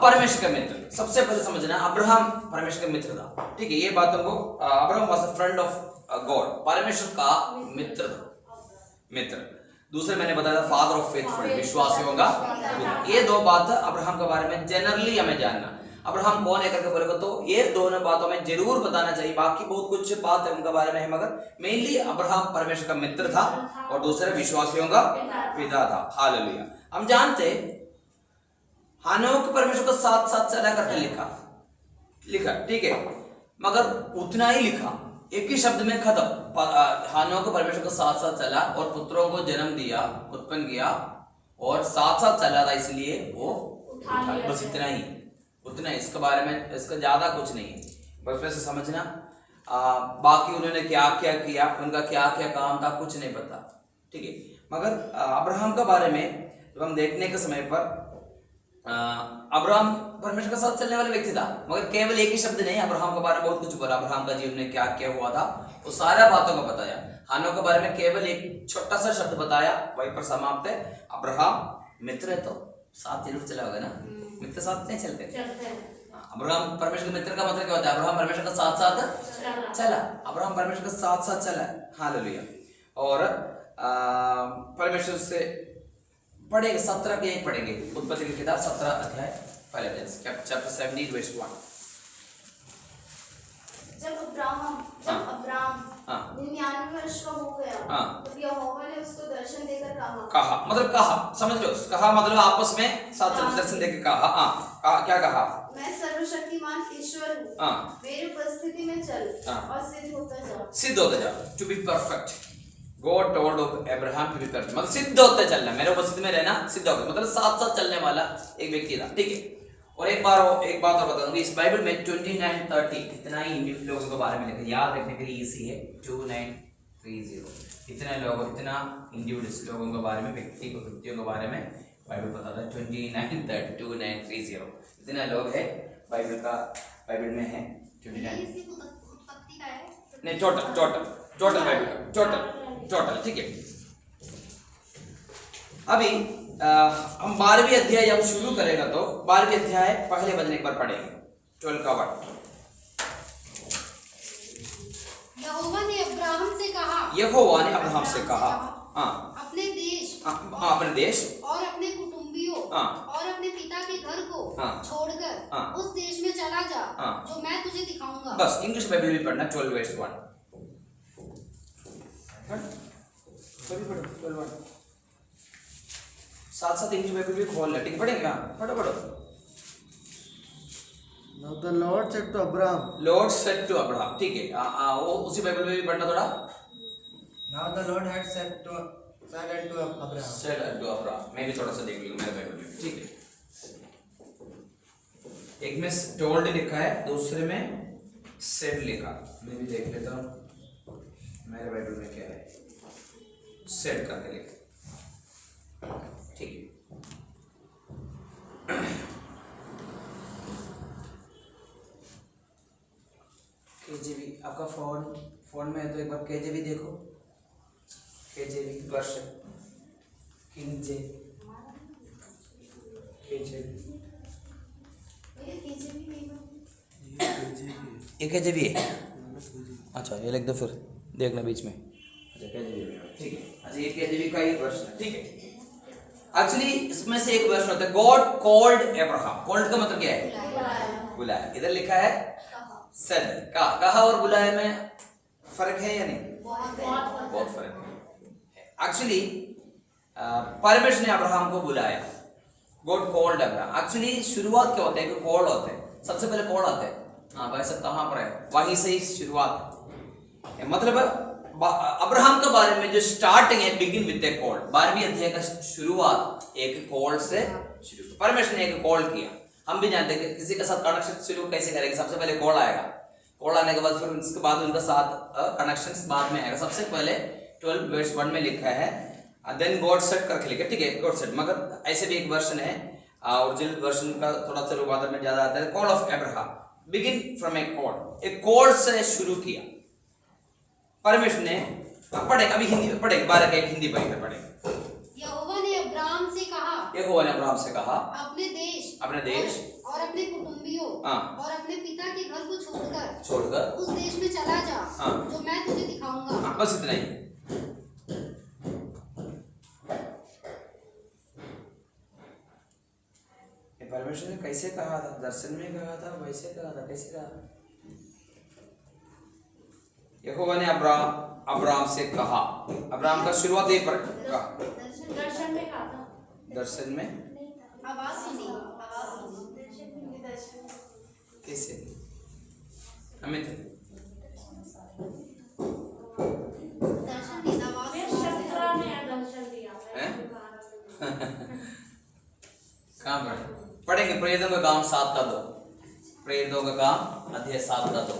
Speaker 1: परमेश्वर का मित्र। सबसे पहले समझना अब्राहम परमेश्वर का मित्र था, ठीक है। ये बातों को, Abraham was a friend of God, परमेश्वर का मित्र था। दूसरे मैंने बताया था फादर ऑफ फेथफुल, विश्वासियों का। ये 2 बात अब्राहम के बारे में जनरली हमें जानना। अब्राहम कौन है करके बोलेगा तो ये दोनों बातों में जरूर बताना चाहिए। बाकी बहुत कुछ बात है उनके बारे में है, मगर मेनली अब्राहम परमेश्वर का मित्र था और दूसरे विश्वासियों का पिता था। हालेलुया। हम जानते हानोक परमेश्वर के साथ साथ चला करके लिखा, ठीक है, मगर उतना ही लिखा, एक ही शब्द में खत्म। हानोक परमेश्वर के साथ साथ चला और पुत्रों को जन्म दिया, उत्पन्न किया और साथ साथ चला था, इसलिए वो बस इतना ही, उतना। इसके बारे में इसका ज्यादा कुछ नहीं है, बस वैसे समझना। बाकी उन्होंने क्या क्या किया, उनका क्या क्या काम था, कुछ नहीं पता, ठीक है। मगर अब्राहम के बारे में जब हम देखने के समय पर, अब्राहम परमेश्वर के साथ चलने वाला व्यक्ति था, मगर केवल एक ही शब्द नहीं, अब्राहम के बारे में बहुत कुछ बोला। अब्राहम का जीवन में क्या क्या हुआ था वो सारा बातों को बताया। हानो के बारे में केवल एक छोटा सा शब्द बताया, वहीं पर समाप्त है। अब्राहम मित्र है तो साथ जरूर चला होगा ना, मित्र साथ नहीं चलते। अब्राहम परमेश्वर के मित्र का मतलब क्या होता है? अब्राहम परमेश्वर का साथ साथ चला, अब्राहम परमेश्वर के साथ साथ चला। हालेलुया। और परमेश्वर से पढ़ेंगे 17 के 1 पढ़ेंगे, उत्पत्ति की किताब 17 अध्याय पहले चैप्टर 17 वर्स 1।
Speaker 3: जब अब्राहम 99 वर्ष का हो गया, तब यहोवा ने उसको दर्शन देकर कहा,
Speaker 1: मतलब कहा, समझ लो, कहा मतलब आपस में साथ दर्शन देकर कहा। क्या कहा?
Speaker 3: मैं सर्वशक्तिमान ईश्वर हूँ, मेरी उपस्थिति में चल और सिद्ध होता जा।
Speaker 1: To be perfect. God told of Abraham to be perfect, मतलब सिद्ध होते चलना, मेरे उपस्थिति में रहना, सिद्ध होता, मतलब साथ साथ चलने वाला एक व्यक्ति था। ठीक है। और एक बात और बताऊंगी, इस बाइबल में 29:30 इतना ही लोगों के बारे में लिखा है, याद रखने के लिए इजी है। 2930 इतने लोग, इतना इंडिविजुअल्स लोगों के बारे में, व्यक्तियों के बारे में बाइबल बताता है। 2930 इतने लोग है बाइबल में है। 29 नहीं, टोटल बाइबल टोटल। ठीक है। अभी हम 12वीं अध्याय जब शुरू करेगा तो 12वीं अध्याय पहले वचन एक बार पढ़ेंगे, 12 का वर्ड।
Speaker 3: यहोवा ने अब्राहम से कहा, अपने देश
Speaker 1: और
Speaker 3: अपने कुटुंबियों और अपने पिता के घर को छोड़कर उस देश में चला जा जो मैं तुझे दिखाऊंगा।
Speaker 1: बस इंग्लिश बाइबल भी पढ़ना, 12 वर्स 1। साथ इंग्लिश बाइबल भी खोल ले, ठीक पढ़ेंगे। पढ़ो।
Speaker 4: Now the Lord said to Abraham.
Speaker 1: ठीक है। वो उसी बाइबल में भी पढ़ना थोड़ा।
Speaker 4: Now the Lord had said unto Abraham.
Speaker 1: मैं भी थोड़ा सा देख लूंगा मेरे बाइबल में। ठीक है। एक में टोल्ड लिखा है, दूसरे में सेड लिखा। मैं भी देख लेता हूँ मेरे बाइबल में क्या है। सेड करके लिखा। ठीक है। केजेवी आपका फोन में है तो एक बार केजेवी देखो। केजेवी वर्षन किंग जे ये केजेवी है। अच्छा ये लिख दो फिर, देखना बीच में। अच्छा केजेवी, ठीक है। अच्छा ये केजेवी का ही वर्षन है। ठीक है। एक्चुअली इसमें से एक वर्ष होता है, गॉड कॉल्ड अब्राहम। कॉल्ड का मतलब क्या है? बुलाया। इधर लिखा है सेड। कहा और बुलाया में फर्क है या नहीं? बहुत फर्क है। एक्चुअली परमेश्वर ने अब्राहम को बुलाया, गॉड कॉल्ड अब्राहम। एक्चुअली शुरुआत क्या होता है कि कॉल होता है, सबसे पहले कॉल आता है। हाँ भाई सब कहाँ पर है, वहीं से ही शुरुआत। मतलब अब्राहम के बारे में जो स्टार्टिंग है, बिगिन विद ए कॉल। 12वीं अध्याय का शुरुआत एक कॉल से शुरू। परमेश्वर ने एक कॉल किया। हम भी जानते हैं कि किसी के साथ कनेक्शन शुरू कैसे करेंगे, सबसे पहले कॉल आएगा। कॉल आने के बाद फिर उसके बाद उनका साथ कनेक्शन बाद में आएगा। सबसे पहले 12 वर्स 1 में लिखा है देन गॉड सेड करके लिखा। ठीक है, गॉड सेड। मगर ऐसे भी एक वर्जन है, ओरिजिनल वर्जन का थोड़ा सा रूपांतर में ज्यादा आता है। Call of Abraham begin from A call. एक कॉल से शुरू किया परमेश्वर ने। पढ़ेगा अभी हिंदी में पढ़ेगा, 12 का एक हिंदी पढ़ेगा।
Speaker 3: यहोवा ने अब्राहम से कहा, अपने देश और अपने कुटुंबियों और अपने पिता के घर को छोड़कर उस देश में चला जा जो मैं तुझे दिखाऊंगा।
Speaker 1: बस इतना ही। परमेश्वर ने कैसे कहा था? दर्शन में कहा था, वैसे कहा था, कैसे कहा? यहोवा ने अब्राहम से कहा। अब्राहम का शुरुआत यही पर कहा।
Speaker 3: दर्शन में कहा था।
Speaker 1: दर्शन में
Speaker 3: आवाज सुनी।
Speaker 1: कैसे? अमित
Speaker 3: दर्शन की आवाज
Speaker 1: कहाँ पर पढ़ेंगे? प्रेरितों का काम 7 का 2। प्रेरितों का काम अध्याय 7 का 2।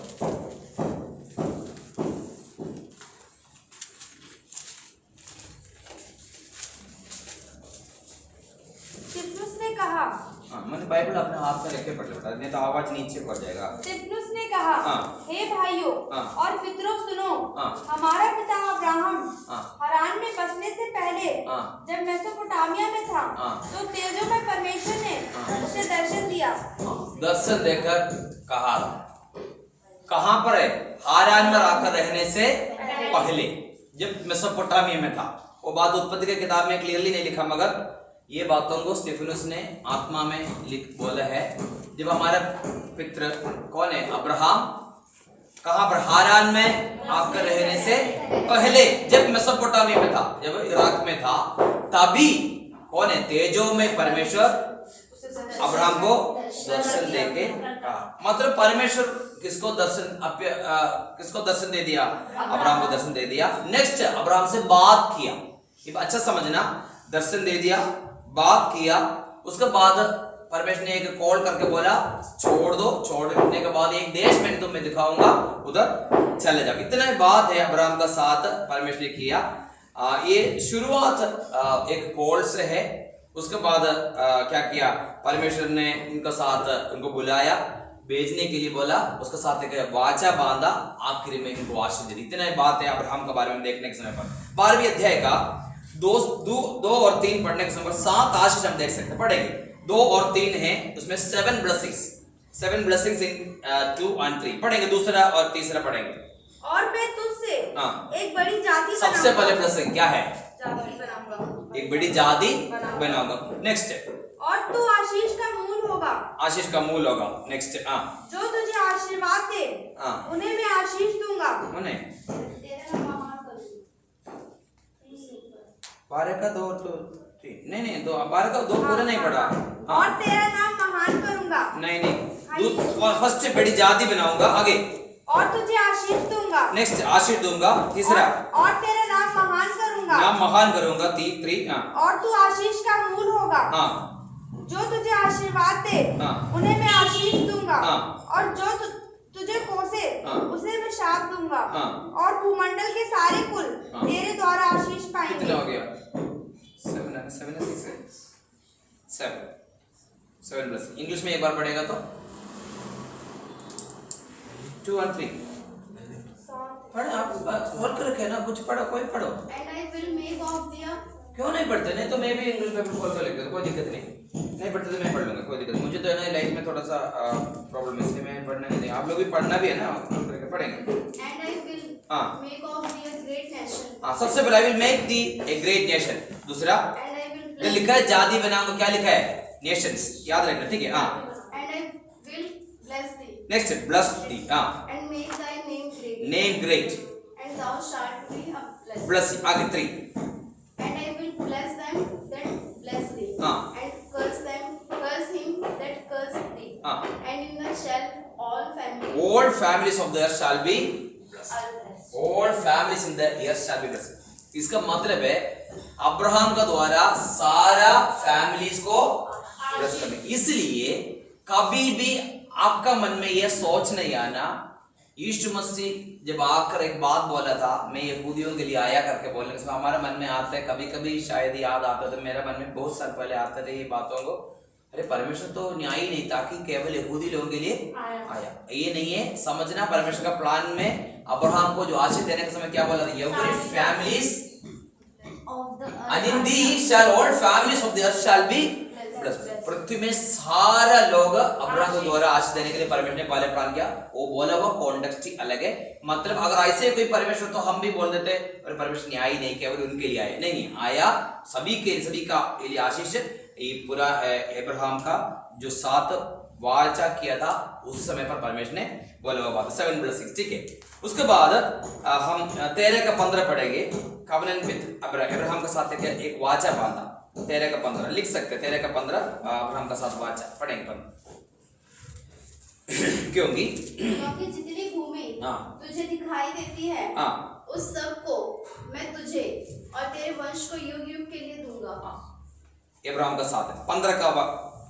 Speaker 3: फिलिप्पुस ने कहा,
Speaker 5: कहा।
Speaker 1: हाँ, मैंने बाइबल अपने हाथ में रखे पढ़ लेता, नहीं तो आवाज नीचे पड़ जाएगा।
Speaker 5: स्तिफनुस ने कहा,
Speaker 1: हाँ।
Speaker 5: हे भाइयों
Speaker 1: हाँ।
Speaker 5: और पितरों सुनो,
Speaker 1: हाँ।
Speaker 5: हमारा पिता अब्राहम
Speaker 1: हाँ।
Speaker 5: हरान में बसने से पहले
Speaker 1: हाँ।
Speaker 5: जब मेसोपोटामिया में था,
Speaker 1: हाँ।
Speaker 5: तो तेजों में परमेश्वर ने उसे दर्शन दिया।
Speaker 1: दर्शन देकर कहा, कहाँ पर है? हारान में आकर रहने से पहले, जब मेसोपोटामिया में था। वो बात उत्पत्ति की किताब में क्लियरली नहीं लिखा, मगर ये बातों को स्तिफनुस ने आत्मा में लिख बोला है। जब हमारा पितृ कौन है? अब्राहम, कहाँ पर? हारान में आकर रहने से पहले, जब मेसोपोटामिया में था, जब इराक में था, तभी कौन है? तेजो में परमेश्वर अब्राहम को दर्शन देके कहा। मतलब परमेश्वर किसको दर्शन दे दिया? अब्राहम को दर्शन दे दिया। नेक्स्ट, अब्राहम से बात किया। ये अच्छा समझना, दर्शन दे दिया, बात किया, उसके बाद परमेश्वर ने एक कॉल करके बोला छोड़ दो। छोड़ने के बाद एक देश में तुम्हें दिखाऊंगा, उधर चले जाओ। इतना बात है अब्राहम का साथ परमेश्वर ने किया। ये शुरुआत एक कॉल से है। उसके बाद क्या किया? परमेश्वर ने उनका साथ उनको बुलाया, भेजने के लिए बोला, उसके साथ एक वाचा बांधा, आखिरी में इनको आशीष दी। इतना बात है अब्राहम के बारे में देखने के समय पर। 12वीं अध्याय का 2 और 3 पढ़ने के समय पर 7 आशीष हम देख सकते हैं। पढ़ेंगे 2 और 3 है, उसमें 7 ब्लेसिंग्स इन 2 and 3 पढ़ेंगे। दूसरा और तीसरा पढ़ेंगे।
Speaker 5: और मैं तुझसे एक बड़ी जाति
Speaker 1: सबसे पहले ब्लेसिंग क्या है?
Speaker 5: जाति बनाऊंगा।
Speaker 1: एक बड़ी जाति बनाऊंगा। नेक्स्ट,
Speaker 5: और तू आशीष का मूल होगा।
Speaker 1: आशीष का मूल होगा। नेक्स्ट,
Speaker 5: जो तुझे आशीर्वाद दे, उन्हें मैं आशीष दूंगा।
Speaker 1: उन्हें
Speaker 3: तेरा नाम महान करूंगा।
Speaker 1: 12 का 2 तो नहीं 12 का 2 पूरा नहीं पढ़ा।
Speaker 5: और तेरा नाम महान करूंगा।
Speaker 1: नहीं फर्स्ट बड़ी जाति बनाऊंगा। आगे,
Speaker 5: और तुझे आशीष दूंगा।
Speaker 1: नेक्स्ट, आशीष दूंगा। तीसरा,
Speaker 5: और तेरा नाम महान करूंगा।
Speaker 1: नाम महान करूंगा। 3
Speaker 5: और तू आशीष का मूल होगा। जो तुझे आशीर्वाद दे, उन्हें मैं आशीष दूंगा। और जो तुझे कोसे, उसे मैं शाप दूंगा। और भूमंडल के सारे कुल तेरे द्वारा आशीष पाएंगे।
Speaker 1: कितना हो गया? 7 प्लस। इंग्लिश में एक बार पढ़ेगा तो 2 और 3 पढ़े। आप खोल कर रखे ना, कुछ पढ़ो, कोई पढ़ो।
Speaker 3: And I will make of their
Speaker 1: क्यों नहीं पढ़ते? नहीं तो मैं भी इंग्लिश पेपर खोल कर लिख देता, कोई दिक्कत नहीं पढ़ते तो मैं पढ़ लूंगा, कोई दिक्कत नहीं। मुझे तो है ना लाइफ में थोड़ा सा प्रॉब्लम है, इसलिए मैं पढ़ना नहीं देंगे। आप लोग भी पढ़ना भी है ना, पढ़ेंगे।
Speaker 3: And I will make of thee a great nation.
Speaker 1: सबसे पहले I will make the a great nation. दूसरा,
Speaker 3: And I will
Speaker 1: जो लिखा है जाति बनाऊंगा, क्या लिखा है? नेशंस, याद रखना, ठीक है।
Speaker 3: And I will bless thee.
Speaker 1: Next, bless the.
Speaker 3: And make thy name great.
Speaker 1: Name great,
Speaker 3: And thou shalt be a blessing.
Speaker 1: Bless. आगे 3,
Speaker 3: And I will bless them that bless thee. And curse him that curse thee. And in the shall all families
Speaker 1: of the earth shall be blessed. All families in the earth shall be blessed. इसका मतलब है Abraham का द्वारा सारा families को bless करने। इसलिए कभी भी आपका मन में यह सोच नहीं आना, यीशु मसीह जब आकर एक बात बोला था, मैं यहूदियों के लिए आया करके बोलने के समय हमारे मन में आता है, कभी कभी शायद याद आता है, तो मेरा मन में बहुत साल पहले आते थे ये बातों को, अरे परमेश्वर तो न्यायी नहीं था कि केवल यहूदी लोगों के लिए आया। ये नहीं है, समझना परमेश्वर का प्लान में अब्राहम को जो आशीष देने के समय क्या बोला था? Every families and in thee shall all families of the earth shall be blessed. पृथ्वी में सारा लोग अब्राहम को द्वारा आशीष देने के लिए परमेश्वर ने पहले प्लान किया। वो बोला हुआ कॉन्टेक्स्ट ही अलग है। मतलब अगर ऐसे कोई परमेश्वर तो हम भी बोल देते और परमेश्वर न्यायी नहीं केवल उनके लिए आया, नहीं आया, सभी का लिए आशीष। ये पूरा अब्राहम का जो 7 वाचा किया था उस समय पर परमेश्वर ने बोला हुआ बात 7 blessings, ठीक है। उसके बाद हम 13 का 15 पढ़ेंगे। कवनेंट विद अब्राहम के साथ एक वाचा बांधा। 13 का 15 लिख सकते, 13 का 15 अब्राहम का साथ वाचा पढ़ेंगे। क्योंकि
Speaker 3: जितनी भूमि तुझे दिखाई देती है, उस सब को मैं तुझे और तेरे वंश को युग युग के लिए दूंगा।
Speaker 1: अब्राहम का साथ है। 15 का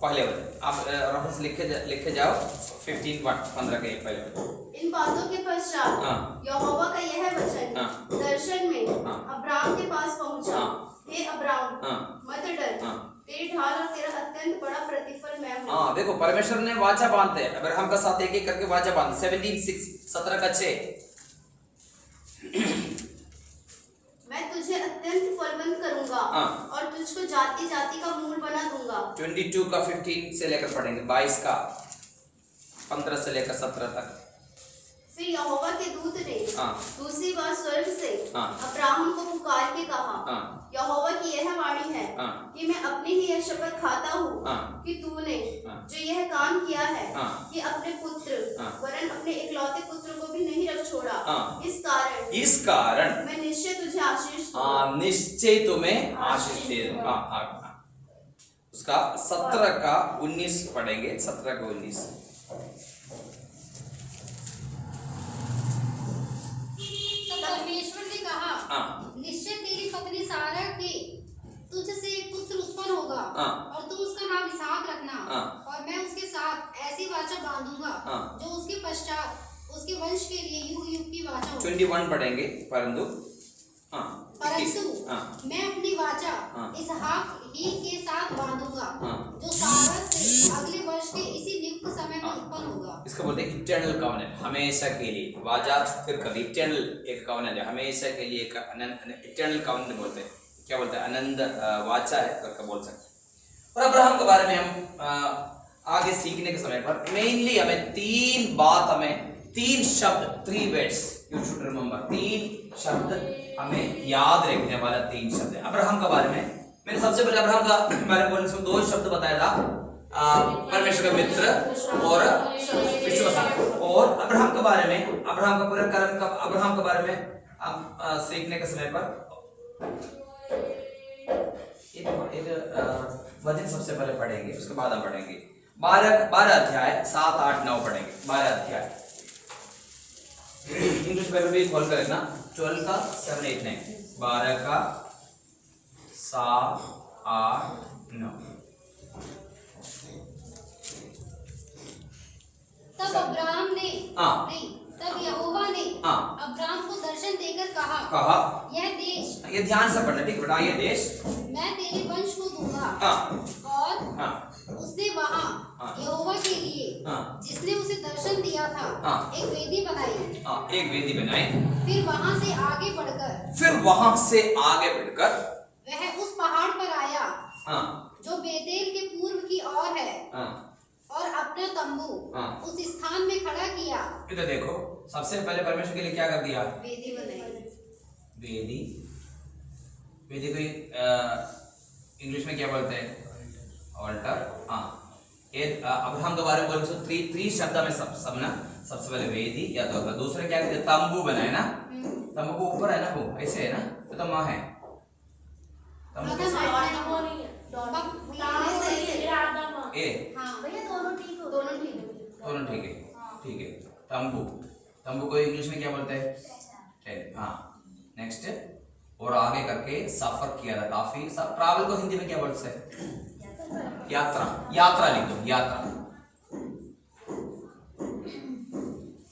Speaker 1: पहले वचन आप रेफरेंस लिखे जाओ 15 के पहले।
Speaker 3: इन बातों के पश्चात यहोवा का यह वचन दर्शन में अब्राहम के पास पहुंचा। हे अब्राहम, मत डर,
Speaker 5: तेरी ढाल और तेरा अत्यंत बड़ा प्रतिफल मैं हूँ।
Speaker 1: हाँ देखो, परमेश्वर ने वाचा बांधते हैं, अब्राहम का साथ एक एक करके वाचा बांध 17:6
Speaker 5: मैं तुझे अत्यंत फलवंत करूंगा और तुझको जाति जाति का मूल बना दूंगा।
Speaker 1: 22 का 15 से लेकर पढ़ेंगे, 22 का 15 से लेकर 17 तक।
Speaker 5: फिर यहोवा के दूत ने दूसरी बार स्वर्ग से अब्राहम को पुकार के कहा, यहोवा की यह वाणी है कि मैं अपनी ही यह शपथ खाता हूँ कि तूने जो यह काम किया है कि अपने पुत्र वरन अपने इकलौते पुत्र को भी नहीं रख छोड़ा, इस कारण मैं निश्चय तुझे आशीष दूंगा।
Speaker 1: निश्चय तुम्हें आशीष दे दूंगा। उसका 17 का 19 पढ़ेंगे, 17 का 19।
Speaker 3: परमेश्वर ने कहा, निश्चय तेरी पत्नी सारा के तुझसे एक पुत्र उत्पन्न होगा और तू उसका नाम इसहाक रखना, और मैं उसके साथ ऐसी वाचा बांधूंगा जो उसके पश्चात उसके वंश के लिए युग युग की वाचा होगी।
Speaker 1: 21 पढ़ेंगे, परंतु
Speaker 3: मैं अपनी वाचा इसहाक ही के साथ बांधूंगा जो सारा से अगले वर्ष के इसी नियुक्त समय में उत्पन्न होगा।
Speaker 1: इसका बोलते हैं इटर्नल कवनेंट, हमेशा के लिए वाचा स्थिर कर, इटर्नल एक कवनेंट है, हमेशा के लिए एक इटर्नल कवनेंट बोलते हैं। क्या बोलते हैं? आनंद वाचा है करके बोल सकते हैं। और अब्राहम के बारे में हम आगे सीखने के समय पर मेनली हमें 3 शब्द 3 वर्ड्स यू शुड रिमेंबर, 3 शब्द हमें याद रखने वाला 3 शब्द है अब्राहम के बारे में। मैंने सबसे पहले अब्राहम का बारे में बोलने से 2 शब्द बताया था, परमेश्वर का मित्र और विश्वास। और अब्राहम के बारे में, अब्राहम का पूरा कर्म का, अब्राहम के बारे में हम सीखने के समय पर एक वचन सबसे पहले पढ़ेंगे, उसके बाद हम पढ़ेंगे 12 अध्याय 7, 8, 9 पढ़ेंगे। 12 अध्याय इंग्लिश बाइबल भी खोल कर रखना, 12 का 7, 8, 9, 12 का 7, 8, 9।
Speaker 3: तब अब्राहम ने तब यहोवा ने अब्राहम को दर्शन देकर कहा, यह देश,
Speaker 1: ये ध्यान से पढ़ना, ठीक बेटा, ये देश
Speaker 3: मैं तेरे वंश को दूंगा। और उसने वहाँ यहोवा के लिए जिसने उसे दर्शन दिया था एक वेदी बनाई।
Speaker 1: एक वेदी बनाई।
Speaker 3: फिर वहाँ से आगे बढ़कर वह उस पहाड़ पर आया जो बेतेल के पूर्व की ओर है, और अपना तंबू उस स्थान में खड़ा किया।
Speaker 1: इधर देखो, सबसे पहले परमेश्वर के लिए क्या कर दिया?
Speaker 3: वेदी बनाई।
Speaker 1: वेदी को इंग्लिश में क्या बोलते हैं? ऑल्टर। ये अब्राहम के बारे में बोले तो 3 शब्द में सब ना, सबसे पहले वेदी या तो दूसरा क्या कहते हैं? तंबू बनाए ना, तंबू को ऊपर है ना, वो ऐसे है ना, तो माँ है तंबू दोनों ठीक है। तंबू को इंग्लिश में क्या बोलते हैं? नेक्स्ट, और आगे करके सफर किया था, काफी ट्रैवल को हिंदी में क्या बोलते हैं? यात्रा लिख दो, यात्रा,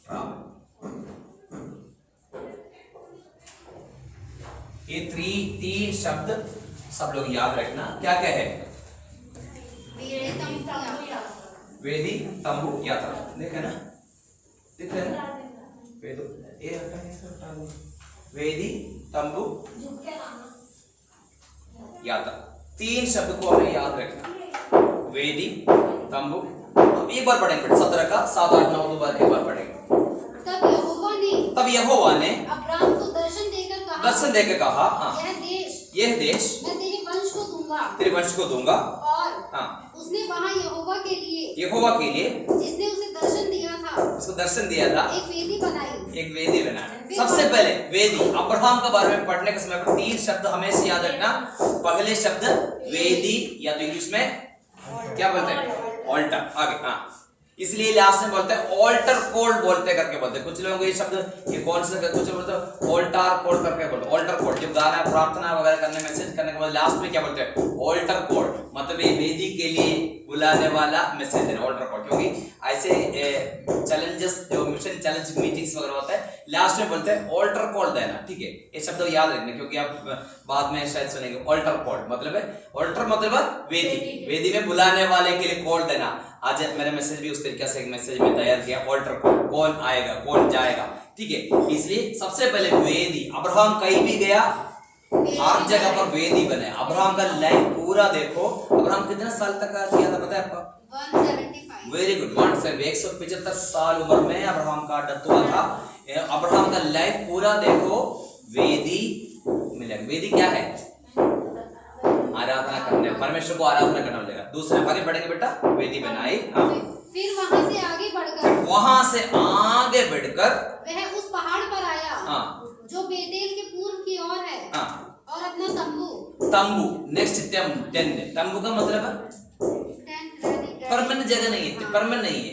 Speaker 1: ट्रैवल। ये 3 शब्द सब लोग याद रखना, क्या क्या है? वेदी, तंबू, यात्रा। देखे ना, दिख रहे ना? वेदी, तंबू, यात्रा, 3 शब्द को हमें याद रखना। वेदी, तंबू, एक बार पढ़ेंगे, 17 का 7, 8, 9 दोबारा एक बार पढ़ेंगे। तब यहोवा ने
Speaker 3: अब्राहम को दर्शन देकर कहा,
Speaker 1: यह देश
Speaker 3: मैं तेरे वंश को दूंगा।
Speaker 1: और
Speaker 3: उसने वहाँ यहोवा के लिए
Speaker 1: जिसने
Speaker 3: उसे दर्शन दिया था
Speaker 1: एक वेदी बनाई। सबसे पहले वेदी, अब्राहम के बारे में पढ़ने के समय पर 3 शब्द हमेशा याद रखना। पहले शब्द वेदी, या तो इंग्लिश में क्या बोलते हैं? ऑल्टर। आगे इसलिए लास्ट में बोलते हैं ऑल्टर कोल्ड बोलते करके बोलते हैं। कुछ लोगों को ये शब्द ये कौन सा, कुछ बोलते हैं ऑल्टर कोल्ड करके बोलते हैं। ऑल्टर कोल्ड जब गाना प्रार्थना वगैरह करने, मैसेज करने के बाद लास्ट में क्या बोलते हैं? Altar called. मतलब ये वेदी के लिए बुलाने वाला मैसेज देना, ऑल्टर कॉल। क्योंकि ऐसे चैलेंजेस जो मिशन चैलेंज मीटिंग्स वगैरह होता है लास्ट में बोलते हैं ऑल्टर कॉल देना, ठीक है। ये शब्द याद रखना क्योंकि आप बाद में शायद सुनेंगे। ऑल्टर कॉल मतलब है, ऑल्टर मतलब वेदी, वेदी में बुलाने वाले के लिए कॉल देना। आज मैंने मैसेज भी उस तरीके से एक मैसेज में तैयार किया, ऑल्टर कॉल, कौन आएगा कौन जाएगा, ठीक है। इसलिए सबसे पहले वेदी, अब्राहम कहीं भी गया हर जगह पर वेदी बने। अब्राहम का लाइफ पूरा देखो, अब्राहम कितने साल तक किया था पता है आपको?
Speaker 3: 175।
Speaker 1: वेरी गुड, 175 साल उम्र में अब्राहम का डेथ हुआ था। अब्राहम का लाइफ पूरा देखो वेदी मिलेगा। वेदी क्या है? आराधना करने, परमेश्वर को आराधना करना मिलेगा। दूसरे आगे बढ़ेंगे बेटा, वेदी बनाई। हाँ।
Speaker 3: फिर वहां से आगे बढ़कर वह उस पहाड़ पर आया,
Speaker 1: हाँ,
Speaker 3: जो बेतेल के पूर्व की ओर है,
Speaker 1: हाँ,
Speaker 3: और अपना तंबू।
Speaker 1: Next tent. तंबू का मतलब परमानेंट जगह नहीं है, परमानेंट नहीं है।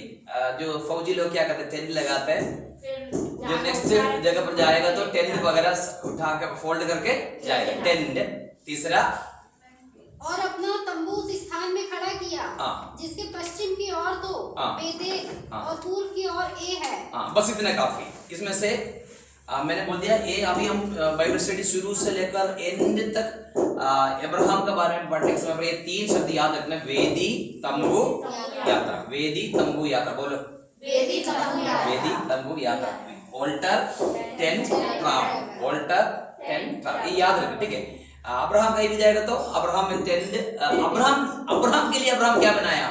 Speaker 1: जो फौजी लोग क्या करते हैं, टेंट लगाते हैं, जो नेक्स्ट जगह पर जाएगा तो टेंट वगैरह उठा के फोल्ड करके जाएगा, टेंट। तीसरा,
Speaker 3: और अपना तंबू उस स्थान में खड़ा किया, जिसके पश्चिम की ओर तो बेतेल और पूर्व की ओर ए है।
Speaker 1: बस इतना काफी। इसमें से मैंने बोल दिया ये। अभी हम बाइबल स्टडी शुरू से लेकर एंड तक अब्राहम के बारे में पढ़ने के समय पर ये 3 शब्द याद रखना, वेदी, तंबू, यात्रा। वेदी, तंबू, यात्रा। बोलो,
Speaker 3: वेदी, तंबू, यात्रा।
Speaker 1: वेदी, तंबू, यात्रा। Altar, tent, travel. Altar, tent, travel, ये याद रखना, ठीक है। अब्राहम कहीं भी जाएगा तो अब्राहम में टेंट। अब्राहम के लिए अब्राहम क्या बनाया?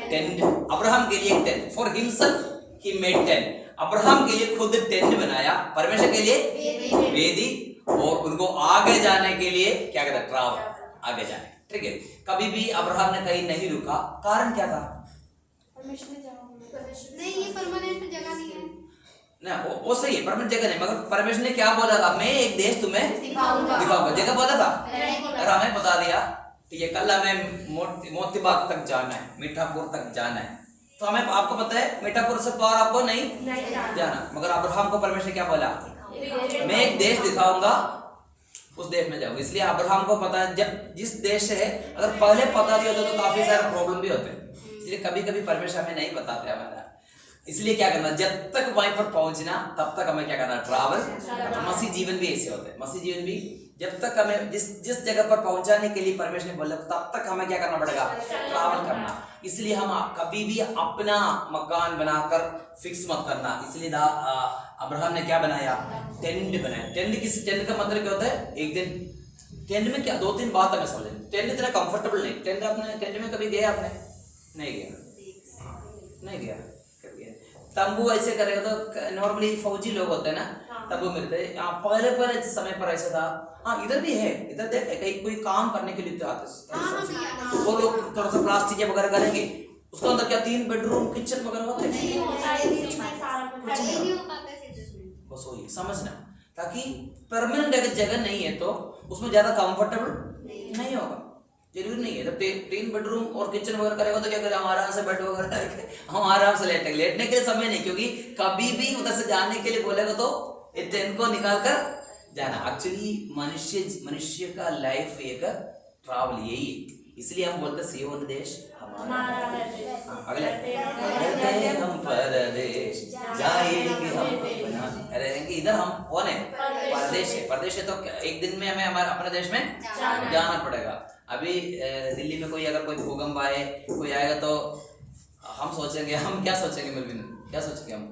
Speaker 1: टेंट। अब्राहम के लिए tent, for himself he made tent. Abraham के लिए खुद टेंट बनाया, परमेश्वर के लिए वेदी, और उनको आगे जाने के लिए क्या कहता है? ट्रावल, आगे जाने, ठीक है। कभी भी अब्राहम ने कहीं नहीं रुका, कारण क्या था?
Speaker 3: नहीं, ये परमानेंट जगह नहीं है
Speaker 1: ना। वो सही है, परमानेंट जगह नहीं, मगर परमेश्वर ने क्या बोला था? मैं एक देश तुम्हें दिखाऊंगा। जगह बोला था और हमें बता दिया, ठीक है। कल हमें मोतीबाग तक जाना है, मीठापुर तक जाना है, तो हमें आपको पता है मीठापुर से पार आपको नहीं जाना। मगर अब्राहम को परमेश्वर क्या बोला? मैं एक देश दिखाऊंगा, उस देश में जाऊंगा। इसलिए अब्राहम को पता है, जब जिस देश से है अगर पहले पता दिया तो काफी सारे प्रॉब्लम भी होते हैं। इसलिए कभी कभी परमेश्वर हमें नहीं बताते हमारा। इसलिए क्या करना, जब तक वहीं पर पहुंचना तब तक हमें क्या करना? ट्रैवल। मसीह जीवन भी ऐसे होते हैं। मसीह जीवन भी जब तक हमें जिस जगह पर पहुंचाने के लिए परमेश्वर ने बोला तब तक हमें क्या करना पड़ेगा? ट्रैवल करना। इसलिए हम कभी भी अपना मकान बनाकर फिक्स मत करना। इसलिए अब्राहम ने क्या बनाया? टेंट बनाया। टेंट का मतलब क्या होता है? एक दिन टेंट में क्या 2-3 बात हमें समझ। टेंट इतना कंफर्टेबल नहीं। टेंट में कभी गया आपने? नहीं गया। तंबू ऐसे करेगा तो नॉर्मली फौजी लोग होते हैं ना, तंबू मिलते हैं। पहले समय पर ऐसा था। हाँ, इधर भी है, इधर देख कहीं कोई काम करने के लिए तो आते हैं वो लोग, थोड़ा सा प्लास्टिक वगैरह करेंगे, उसका अंदर क्या 3 बेडरूम किचन वगैरह होते हैं, बस वही समझना। ताकि परमानेंट जगह नहीं है तो उसमें ज्यादा कंफर्टेबल नहीं होगा, जरूरी नहीं है। जब 3 बेडरूम और किचन वगैरह करेगा तो क्या करें? हम आराम से बेड वगैरह करके हम आराम से लेटने के लिए समय नहीं, क्योंकि कभी भी उधर से जाने के लिए बोलेगा तो टेंट को निकाल कर जाना। एक्चुअली मनुष्य का लाइफ एक ट्रैवल यही है। इसलिए हम बोलते सियोन देश हमारा। अगले हम परदेश जाएंगे, हम रहेंगे। इधर हम कौन है? परदेश है। तो एक दिन में हमें हमारे अपने देश में जाना पड़ेगा। अभी दिल्ली में अगर कोई भूकंप आए, कोई आएगा तो हम सोचेंगे, हम क्या सोचेंगे? मिलविन क्या सोचेंगे? हम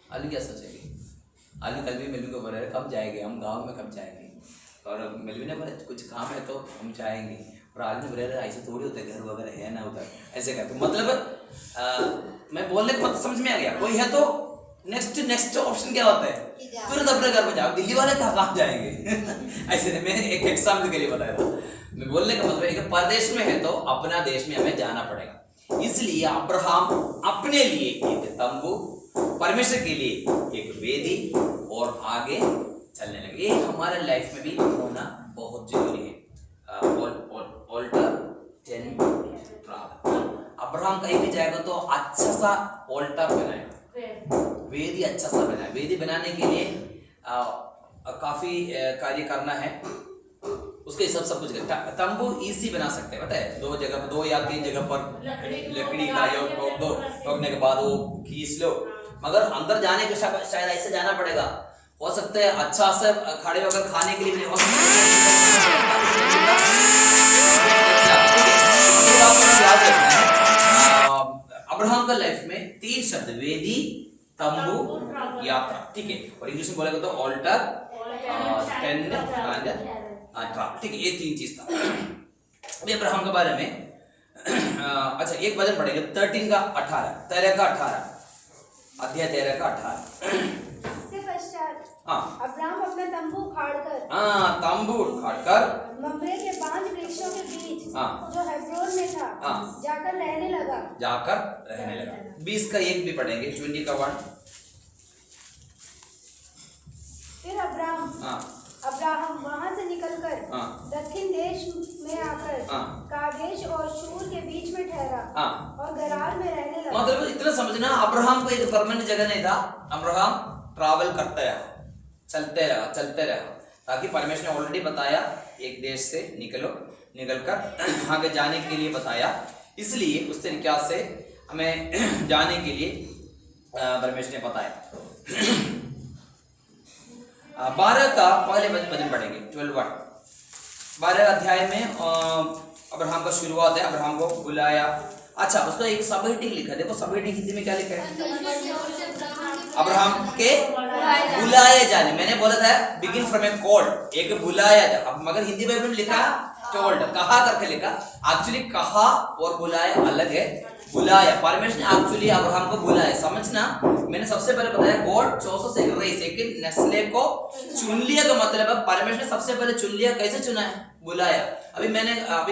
Speaker 1: आलू क्या सोचेंगे? आलू कल भी मिलविन को बोले कब जाएंगे, हम गांव में कब जाएंगे? और मिलविन ने बोले कुछ काम है तो हम जाएंगे, और आलू ने बोले ऐसे थोड़ी होते, घर वगैरह है ना उधर, ऐसे कहते। मतलब मैं बोलने का मतलब समझ में आ गया। कोई है तो नेक्स्ट ऑप्शन क्या होता है? तुरंत अपने घर में जाओ। दिल्ली वाले कहाँ जाएंगे? ऐसे नहीं, मैं एक एग्जाम्पल के लिए बताया था। मैं बोलने का मतलब है कि परदेश में है तो अपना देश में हमें जाना पड़ेगा। इसलिए अब्राहम अपने लिए एक तंबू, परमेश्वर के लिए एक वेदी, और आगे चलने लगे। ये हमारे लाइफ में भी होना बहुत जरूरी है। Alter, tent, travel. अब्राहम कहीं भी जाएगा तो अच्छा सा ऑल्टर बनाएगा, वेदी अच्छा सा बनाए। वेदी बनाने के लिए काफी कार्य करना है। उसके हिसाब सब कुछ तंबू इजी बना सकते हैं, पता है, 2 जगह पर 2 या 3 जगह पर लकड़ी का यो ठोक दो, ठोकने के बाद वो खींच लो। मगर अंदर जाने के शायद ऐसे जाना पड़ेगा, हो सकता है अच्छा से खड़े होकर खाने के लिए भी नहीं हो सकता। याद रखना है अब्राहम का लाइफ में 3 शब्द, वेदी, तंबू, यात्रा, ठीक है। और इंग्लिश में बोलेगा तो ऑल्टर, टेंट एंड ट्रैप, ठीक है। ये 3 चीज था। अभी अब्राहम के बारे में अच्छा एक वचन पढ़ेंगे 13 का 18, 13 का 18, अध्याय 13 का 18।
Speaker 5: इसके पश्चात
Speaker 1: हाँ
Speaker 5: अब्राहम अपना तंबू उखाड़कर
Speaker 1: तंबू उखाड़कर
Speaker 5: मम्रे के 5 वृक्षों के बीच
Speaker 1: हाँ।
Speaker 5: जो हेब्रोन में था जाकर रहने लगा।
Speaker 1: 20 का 1 भी पढ़ेंगे, 20 का 1।
Speaker 5: फिर अब्राहम वहां से निकलकर दक्षिण देश में आकर कादेश और शूर के बीच में ठहरा और गरार में रहने लगा।
Speaker 1: मतलब इतना समझना, अब्राहम को एक परमानेंट जगह नहीं था। अब्राहम ट्रैवल करता रहा, चलते रहा, ताकि परमेश्वर ने ऑलरेडी बताया एक देश से निकलकर आगे जाने के लिए बताया, इसलिए उस तरीके से हमें जाने के लिए परमेश्वर ने बताया। 12 का पहले वचन पढ़ेंगे, 12 अध्याय में अब्राहम का शुरुआत है। अब्राहम को बुलाया, अच्छा उसका एक सब हेडिंग लिखा है, देखो सब हेडिंग हिंदी में क्या लिखा है, अब्राहम के बुलाए जाने। मैंने बोला था बिगिन फ्रॉम ए कॉल, एक बुलाया जा, अब मगर हिंदी बाइबल में लिखा टोल्ड, कहा करके लिखा। एक्चुअली कहा और बुलाया अलग है। बुलाया, परमेश्वर ने एक्चुअली अब्राहम को बुलाया, समझना। मैंने सबसे पहले बताया गॉड चोसो से रेस एक नस्ले को चुन लिया का मतलब है परमेश्वर ने सबसे पहले चुन लिया। कैसे चुना है? बुलाया। अभी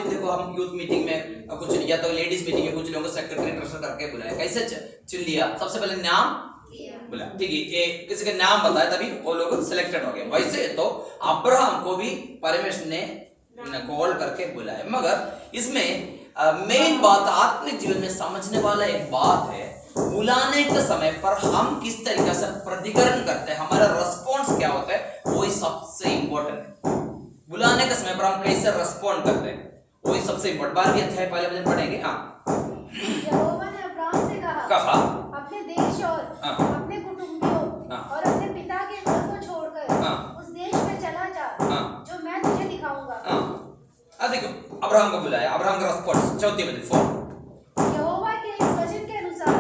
Speaker 1: देखो हम यूथ मीटिंग में कुछ या तो लेडीज मीटिंग में कुछ लोगों को सेक्रेटरी ट्रेजर करके बुलाया। कैसे चुन लिया? सबसे पहले नाम बोला, ठीक है, किसी का नाम बताया तभी वो लोग सिलेक्टेड हो गए। वैसे तो अब्राहम को भी परमेश्वर ने कॉल करके बुलाया। मगर इसमें मेन बात आत्मिक जीवन में समझने वाला एक बात है, बुलाने के समय पर हम किस तरीके से प्रतिकरण करते हैं, हमारा रिस्पॉन्स क्या होता है, वही सबसे इंपॉर्टेंट है। बुलाने के समय पर हम कैसे रिस्पॉन्ड करते हैं वही सबसे इंपॉर्टेंट। 12 अध्याय पहले वचन पढ़ेंगे।
Speaker 5: यहोवा ने अब्राहम से कहा अपने देश और अपने कुटुंबियों और अपने पिता के घर को छोड़कर उस देश में चला जा जो मैं तुझे दिखाऊंगा।
Speaker 1: देखो अब्राहम को बुलाया, अब्राहम का रिस्पॉन्स 4 वचन 4
Speaker 5: यहोवा के इस वचन के अनुसार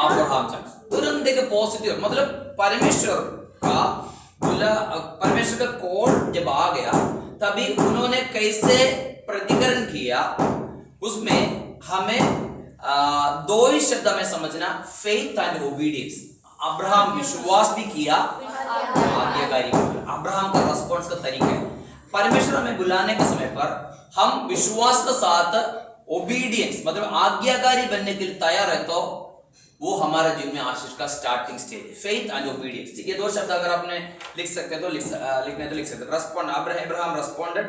Speaker 1: अब्राहम तुरंत देखो पॉजिटिव, मतलब परमेश्वर का कॉल जब आ गया तभी उन्होंने कैसे प्रतिकरण किया, उसमें हमें 2 ही शब्द में समझना, फेथ एंड ओबीडियंस। अब्राहम विश्वास भी किया, आज्ञाकारी। अब्राहम का रिस्पॉन्स का तरीका है, परमेश्वर हमें बुलाने के समय पर हम विश्वास के साथ ओबीडियंस मतलब आज्ञाकारी बनने के लिए तैयार है, तो वो हमारा जीवन में आशीष का स्टार्टिंग स्टेज है, फेथ एंड ओबीडियंस। ये 2 शब्द अगर आपने लिख सकते हैं तो लिख सकते हैं। Respond, Abraham responded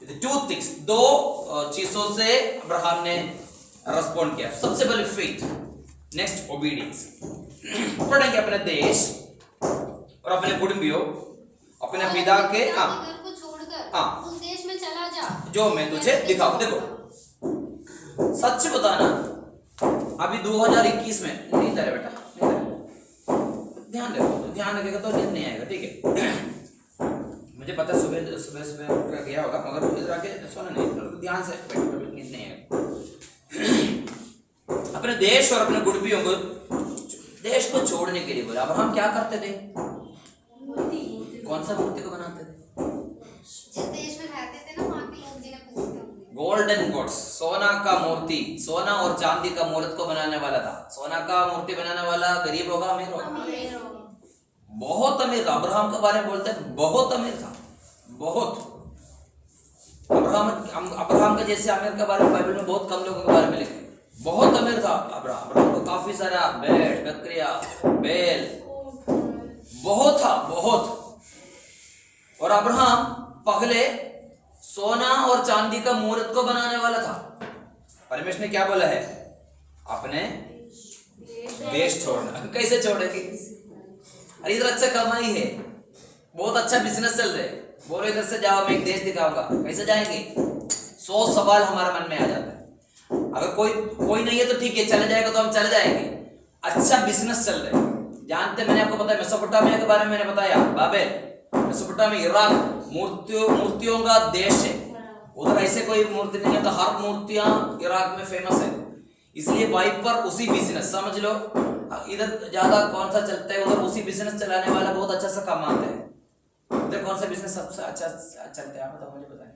Speaker 1: with 2 things, 2 चीजों से अब्राहम ने रेस्पॉन्ड किया। सबसे पहले फेथ, नेक्स्ट ओबीडियंस। पढ़ेंगे अपने देश और अपने कुटुंबियों, अपने पिता के
Speaker 3: घर को छोड़कर उस देश में चला जा
Speaker 1: जो मैं तुझे दिखाऊं। देखो सच बताना, अभी 2021 में नींद आ रहा बेटा, ध्यान रखेगा तो नींद नहीं आएगा, ठीक है। मुझे पता सुबह उठ कर गया होगा, मगर इधर आके सोना नहीं, ध्यान से बैठो, नींद नहीं आएगा। अपने देश और अपने कुटुंबियों को देश को छोड़ने के लिए बोला। अब हम क्या करते थे? कौन सा मूर्ति को बनाते थे?
Speaker 3: जिस देश में रहते थे ना वहाँ के लोग जिन्हें पूजते होंगे,
Speaker 1: गोल्डन गॉड्स, सोना का मूर्ति, सोना और चांदी का मूर्त को बनाने वाला था। सोना का मूर्ति बनाने वाला गरीब होगा, अमीर होगा? बहुत अमीर था। अब्राहम के बारे में बोलते हैं बहुत अमीर था, बहुत। अब्राहम के जैसे अमीर के बारे में बाइबल में बहुत कम लोगों के बारे में लिखे। बहुत अमीर था अब्राहम को काफी सारा भेड़, बकरियां, बैल बहुत था, बहुत। और अब्राहम पहले सोना और चांदी का मूर्त को बनाने वाला था। परमेश्वर ने क्या बोला है? अपने देश छोड़ना। कैसे छोड़ेगी? अरे इधर अच्छा कमाई है, बहुत अच्छा बिजनेस चल रहा है, बोलो इधर से जाओ, मैं एक देश दिखाऊंगा, कैसे जाएंगे? 100 सवाल हमारे मन में आ जाता है। अगर कोई नहीं है तो ठीक है, चले जाएगा तो हम चले जाएंगे। अच्छा बिजनेस चल रहा है, जानते, मैंने आपको बताया मेसोपोटामिया के बारे में मैंने बताया, बाबेल मेसोपोटामिया इराक मूर्तियों का देश है, उधर ऐसे कोई मूर्ति नहीं है, तो हर मूर्तियां इराक में फेमस है, इसलिए वहीं पर उसी बिजनेस समझ लो, इधर ज्यादा कौन सा चलता है, उधर उसी बिजनेस चलाने वाला बहुत अच्छा सा कमाते हैं। इधर कौन सा बिजनेस सबसे अच्छा चलता है, आप बताओ, मुझे बताएं।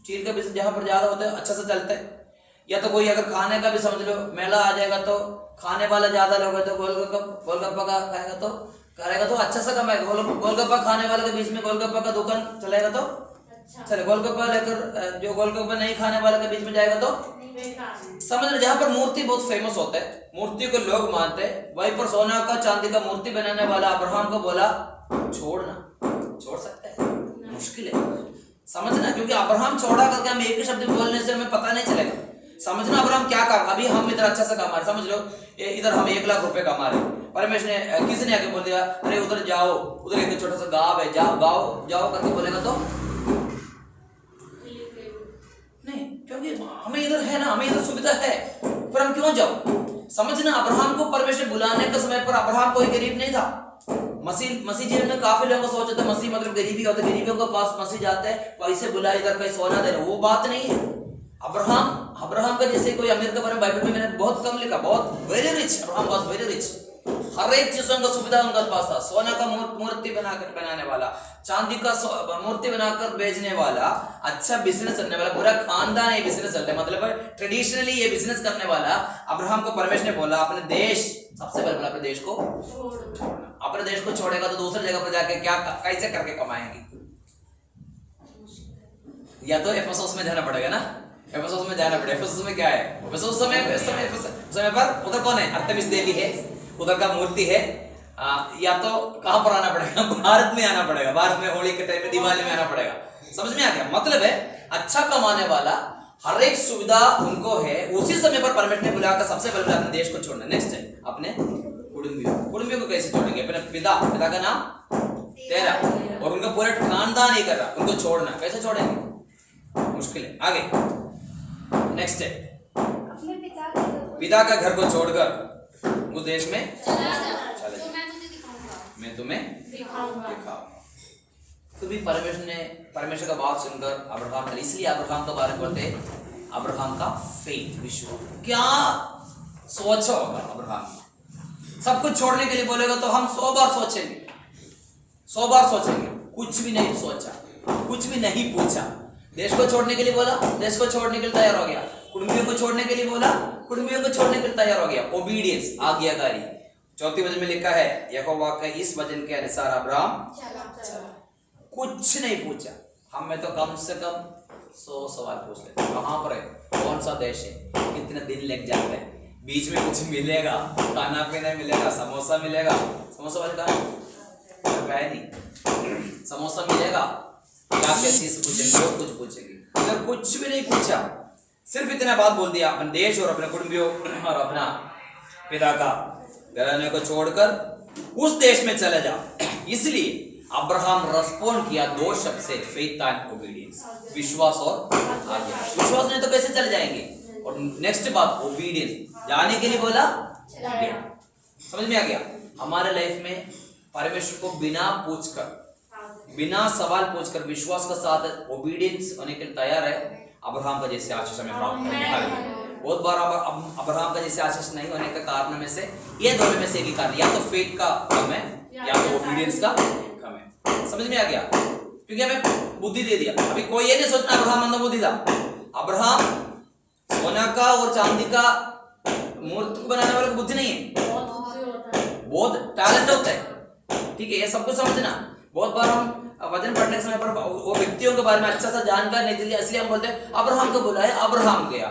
Speaker 1: स्टील का बिजनेस जहां पर ज्यादा होता है, अच्छा से चलता है। या तो कोई अगर खाने का भी समझ लो, मेला आ जाएगा तो खाने वाला ज्यादा लोग है, तो गोलगप्पा का खाएगा तो अच्छा सा कमाएगा। गोलगप्पा खाने वाले के बीच में गोलगप्पा का दुकान चलेगा तो चले, गोलगप्पा लेकर जो गोलगप्पा नहीं खाने वाले के बीच में जाएगा तो समझ लो। जहाँ पर मूर्ति बहुत फेमस होता है, मूर्ति को लोग मानते हैं, वहीं पर सोना का चांदी का मूर्ति बनाने वाला अब्राहम को बोला छोड़ सकता है, मुश्किल है समझना, क्योंकि अब्राहम छोड़ा करके हम एक ही शब्द बोलने से हमें पता नहीं चलेगा। समझना अब्राहम क्या काम, अभी हम इधर अच्छा सा कमा रहे, समझ लो इधर हम 1 लाख रुपए कमा रहे, परमेश्वर ने किसी ने आके बोल दिया अरे उधर जाओ, उधर एक छोटा सा गांव है, जाओ करके बोलेगा तो नहीं, क्योंकि हमें इधर है ना, हमें इधर सुविधा है, पर हम क्यों जाओ? समझना अब्राहम को परमेश्वर बुलाने के समय पर अब्राहम कोई गरीब नहीं था। मसीह जीवन में काफी लोगों को सोचा था मसीह मतलब गरीबी होता, गरीबियों के पास मसीह जाते हैं, पैसे बुला इधर कहीं सोना दे रहे, वो बात नहीं है। अब्राहम का जैसे कोई अमीर के बारे में बाइबल में मैंने बहुत कम लिखा, बहुत very rich, Abraham was very rich, हर एक चीजों का सुविधा उनका पास था। सोना का मूर्ति बनाने वाला, चांदी का मूर्ति बनाकर बेचने वाला, अच्छा बिजनेस करने वाला, पूरा खानदान ये बिजनेस चलता है, मतलब ट्रेडिशनली ये बिजनेस करने वाला अब्राहम को परमेश्वर ने बोला अपने देश, सबसे पहले अपने देश को छोड़ना, अपने देश को छोड़ेगा तो दूसरी जगह पर जाके क्या कैसे करके कमाएंगे? या तो एफेसोस में जाना पड़ेगा ना, एफेसोस में जाना पड़ेगा। एफेसोस में क्या है? एफेसोस समय पर उधर कौन है? अर्थमिस देवी है, उधर का मूर्ति है। या तो कहां पर आना पड़ेगा? भारत में आना पड़ेगा, भारत में होली के टाइम में, दिवाली में आना पड़ेगा। समझ में आ गया? मतलब है अच्छा कमाने वाला, हर एक सुविधा उनको है, उसी समय पर परमेश्वर ने बुलाकर सबसे पहले अपने देश को छोड़ना। नेक्स्ट है अपने कुटुंबियों को कैसे छोड़ेंगे? अपने पिता का नाम तेरा, और उनका पूरा खानदान ही कर रहा, उनको छोड़ना, कैसे छोड़ेंगे? मुश्किल है। आगे नेक्स्ट है पिता का घर को छोड़कर उस देश में चला जा, मैं तुम्हें दिखाऊंगा। तो भी परमेश्वर का बात सुनकर अब्राहम, इसलिए अब्राहम के बारे में बोलते हैं अब्राहम का फेथ, विश्वास। क्या सोचा होगा अब्राहम? सब कुछ छोड़ने के लिए बोलेगा तो हम 100 बार सोचेंगे, कुछ भी नहीं सोचा, कुछ भी नहीं पूछा। देश को छोड़ने के लिए बोला, देश को छोड़ने के लिए तैयार हो गया। कुटुंबियों को छोड़ने के लिए बोला, कुटुंबियों को छोड़ने के लिए तैयार हो गया। ओबीडियंस, आज्ञाकारी। 4 वचन में लिखा है यहोवा के इस वचन के अनुसार अब्राहम चला, कुछ नहीं पूछा। हमें तो कम से कम 100 सवाल पूछ लेते, कहाँ पर है, कौन सा देश है, कितने दिन लग जाते हैं, बीच में कुछ मिलेगा, खाना पीना मिलेगा, समोसा मिलेगा, समोसा वाले कहा नहीं, समोसा मिलेगा, क्या क्या चीज पूछेंगे, और कुछ पूछेंगे। इधर कुछ भी नहीं पूछा, सिर्फ इतना बात बोल दिया, अपने देश और अपने कुटुंबियों और अपना पिता का घराने को छोड़कर उस देश में चले जाओ। इसलिए अब्राहम रेस्पॉन्ड किया 2 शब्द से, फेथ एंड ओबीडियंस, विश्वास और आज्ञा। विश्वास नहीं तो कैसे चले जाएंगे? और नेक्स्ट बात ओबीडियंस, जाने के लिए बोला, समझ में आ गया? हमारे लाइफ में परमेश्वर को बिना पूछकर, बिना सवाल पूछकर विश्वास के साथ ओबीडियंस होने के लिए तैयार है। अब्राहम का जैसे आशीष हमें प्राप्त करेंगे। बहुत बार अब्राहम का जैसे आशीष नहीं होने का कारण में से ये दोनों में से एक ही कारण, या तो फेथ का कम है या तो ओबीडियंस का कम है। समझ में आ गया? क्योंकि हमें बुद्धि दे दिया। अभी कोई ये नहीं सोचना अब्राहम अंधा बुद्धि था। अब्राहम सोना का और चांदी का मूर्ति बनाने वाले को बुद्धि नहीं है, बहुत टैलेंट होता है। ठीक है, ये सब कुछ समझना। बहुत बार हम वचन पढ़ने के समय पर वो व्यक्तियों के बारे में अच्छा सा जानकारी नहीं दिया, इसलिए हम बोलते हैं अब्राहम को बुलाया, अब्राहम गया।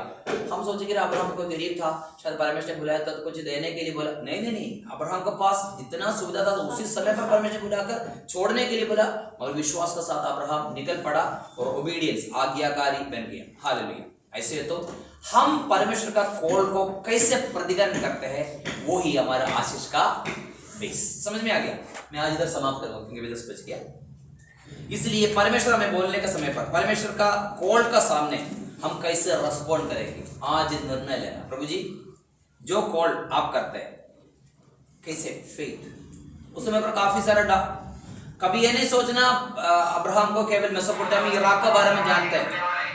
Speaker 1: हम सोचे कि अब्राहम कोई गरीब था, शायद परमेश्वर ने बुलाया था तो कुछ देने के लिए बोला। नहीं, अब्राहम के पास जितना सुविधा था तो उसी समय पर परमेश्वर बुलाकर छोड़ने के लिए बोला, और विश्वास के साथ अब्राहम निकल पड़ा और ओबीडियंस, आज्ञाकारी बन गया। हालेलुया। ऐसे तो हम परमेश्वर का कॉल को कैसे प्रतिगमन करते हैं, वो ही हमारा आशीष का बेस। समझ में आ गया? मैं आज इधर समाप्त करूंगा क्योंकि 10 बज गया। इसलिए परमेश्वर हमें बोलने के समय पर, परमेश्वर का कॉल का सामने हम कैसे रेस्पॉन्ड करेंगे, आज निर्णय लेना। प्रभु जी जो कॉल आप करते हैं कैसे फेथ, उस समय पर काफी सारा कभी ये नहीं सोचना अब्राहम को केवल मेसोपोटामिया इराक के बारे में जानते हैं।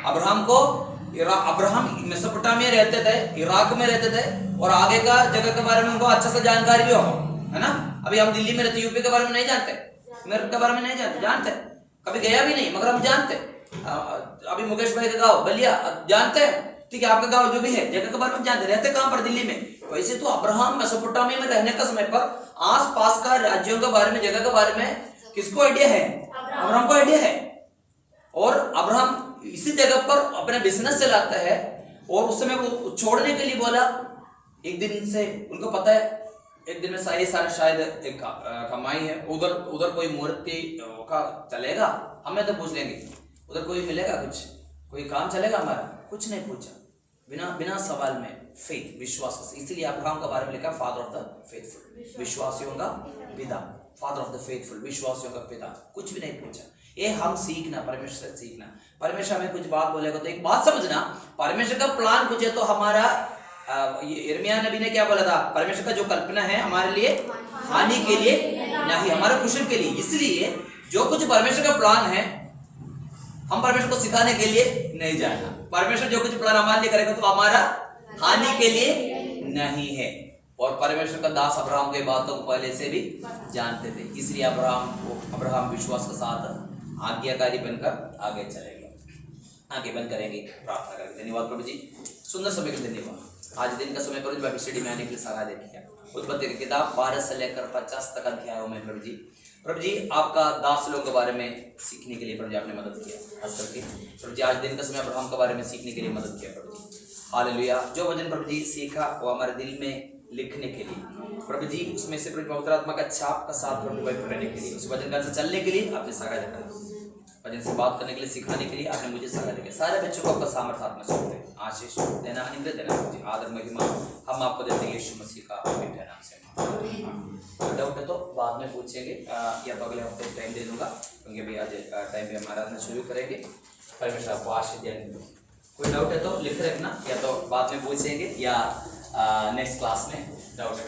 Speaker 1: अब्राहम मेसोपोटामिया रहते थे, इराक में रहते थे, और आगे का जगह के बारे में उनको अच्छा सा जानकारी भी होगा, है ना। अभी हम दिल्ली में रहते, यूपी के बारे में नहीं जानते, मेरठ के बारे में नहीं जानते, कभी गया भी नहीं, मगर हम जानते। अभी मुकेश भाई का गाँव बलिया जानते हैं, ठीक है, आपका गाँव जो भी है जगह के बारे में जानते। रहते कहाँ पर? दिल्ली में। वैसे तो अब्राहम मेसोपोटामिया में रहने का समय पर आस पास का राज्यों के बारे में, जगह के बारे में किसको आइडिया है? अब्राहम को आइडिया है। और अब्राहम इसी जगह पर अपने बिजनेस चलाता है, और उस समय वो छोड़ने के लिए बोला। एक दिन से उनको पता है एक दिन में शायद एक कमाई है, उधर कोई मूर्ति का चलेगा, हमें तो पूछ लेंगे उधर कोई मिलेगा, कुछ कोई काम चलेगा हमारा, कुछ नहीं पूछा, बिना सवाल में फेथ, विश्वास। इसलिए अब्राहम के बारे में लिखा फादर ऑफ द फेथफुल, विश्वासियों का पिता, फादर ऑफ द फेथफुल, विश्वासियों का पिता। कुछ भी नहीं पूछा। ये हम सीखना, परमेश्वर से सीखना। परमेश्वर हमें कुछ बात बोलेगा तो एक बात समझना, परमेश्वर का प्लान कुछ है तो हमारा यिर्मयाह नबी ने क्या बोला था? परमेश्वर का जो कल्पना है हमारे लिए हानि के लिए नहीं, हमारे कुशल के लिए। इसलिए जो कुछ परमेश्वर का प्लान है हम परमेश्वर को सिखाने के लिए नहीं जाना। परमेश्वर जो कुछ प्लान हमारे लिए करेगा तो हमारा हानि के लिए नहीं है। और परमेश्वर का दास अब्राहम के बातों को पहले से भी जानते थे, इसलिए अब्राहम विश्वास के साथ आज्ञाकारी बनकर आगे चलेंगे, आगे बन करेंगे। प्रार्थना करेंगे। धन्यवाद प्रभु जी, सुंदर समय के धन्यवाद। आज दिन का समय पर बाइबल स्टडी में आने के लिए सराहा देखिए। उत्पत्ति की किताब 12 से लेकर 50 तक अध्यायों में प्रभु जी आपका दास लोगों के बारे में सीखने के लिए प्रभु जी आपने मदद किया। खास करके प्रभु जी आज दिन का समय अब्राहम के बारे में सीखने के लिए मदद किया प्रभु जी। हालेलुया। जो वचन प्रभु जी सीखा वो हमारे दिल में लिखने के लिए प्रभु जी, उसमें से प्रभु पवित्र आत्मा का छाप का साथ प्रभु रहने के लिए, उस वचन का चलने के लिए आपने सहायता करा, वचन से बात करने के लिए, सिखाने के लिए आपने मुझे सहायता किया। सारे बच्चों को आपका सामर्थ्य आत्मा सौंपते हैं। आशीष देना, अनुग्रह देना प्रभु जी, आदर महिमा हम आपको देते हैं यीशु मसीह का पवित्र नाम से। डाउट है तो बाद में पूछेंगे, या तो अगले हफ्ते टाइम दे दूंगा क्योंकि अभी आज टाइम पे हमारा शुरू करेंगे। परमेश्वर आपको आशीष देने। कोई डाउट है तो लिख रखना, या तो बाद में पूछेंगे या नेक्स्ट क्लास में डाउट है।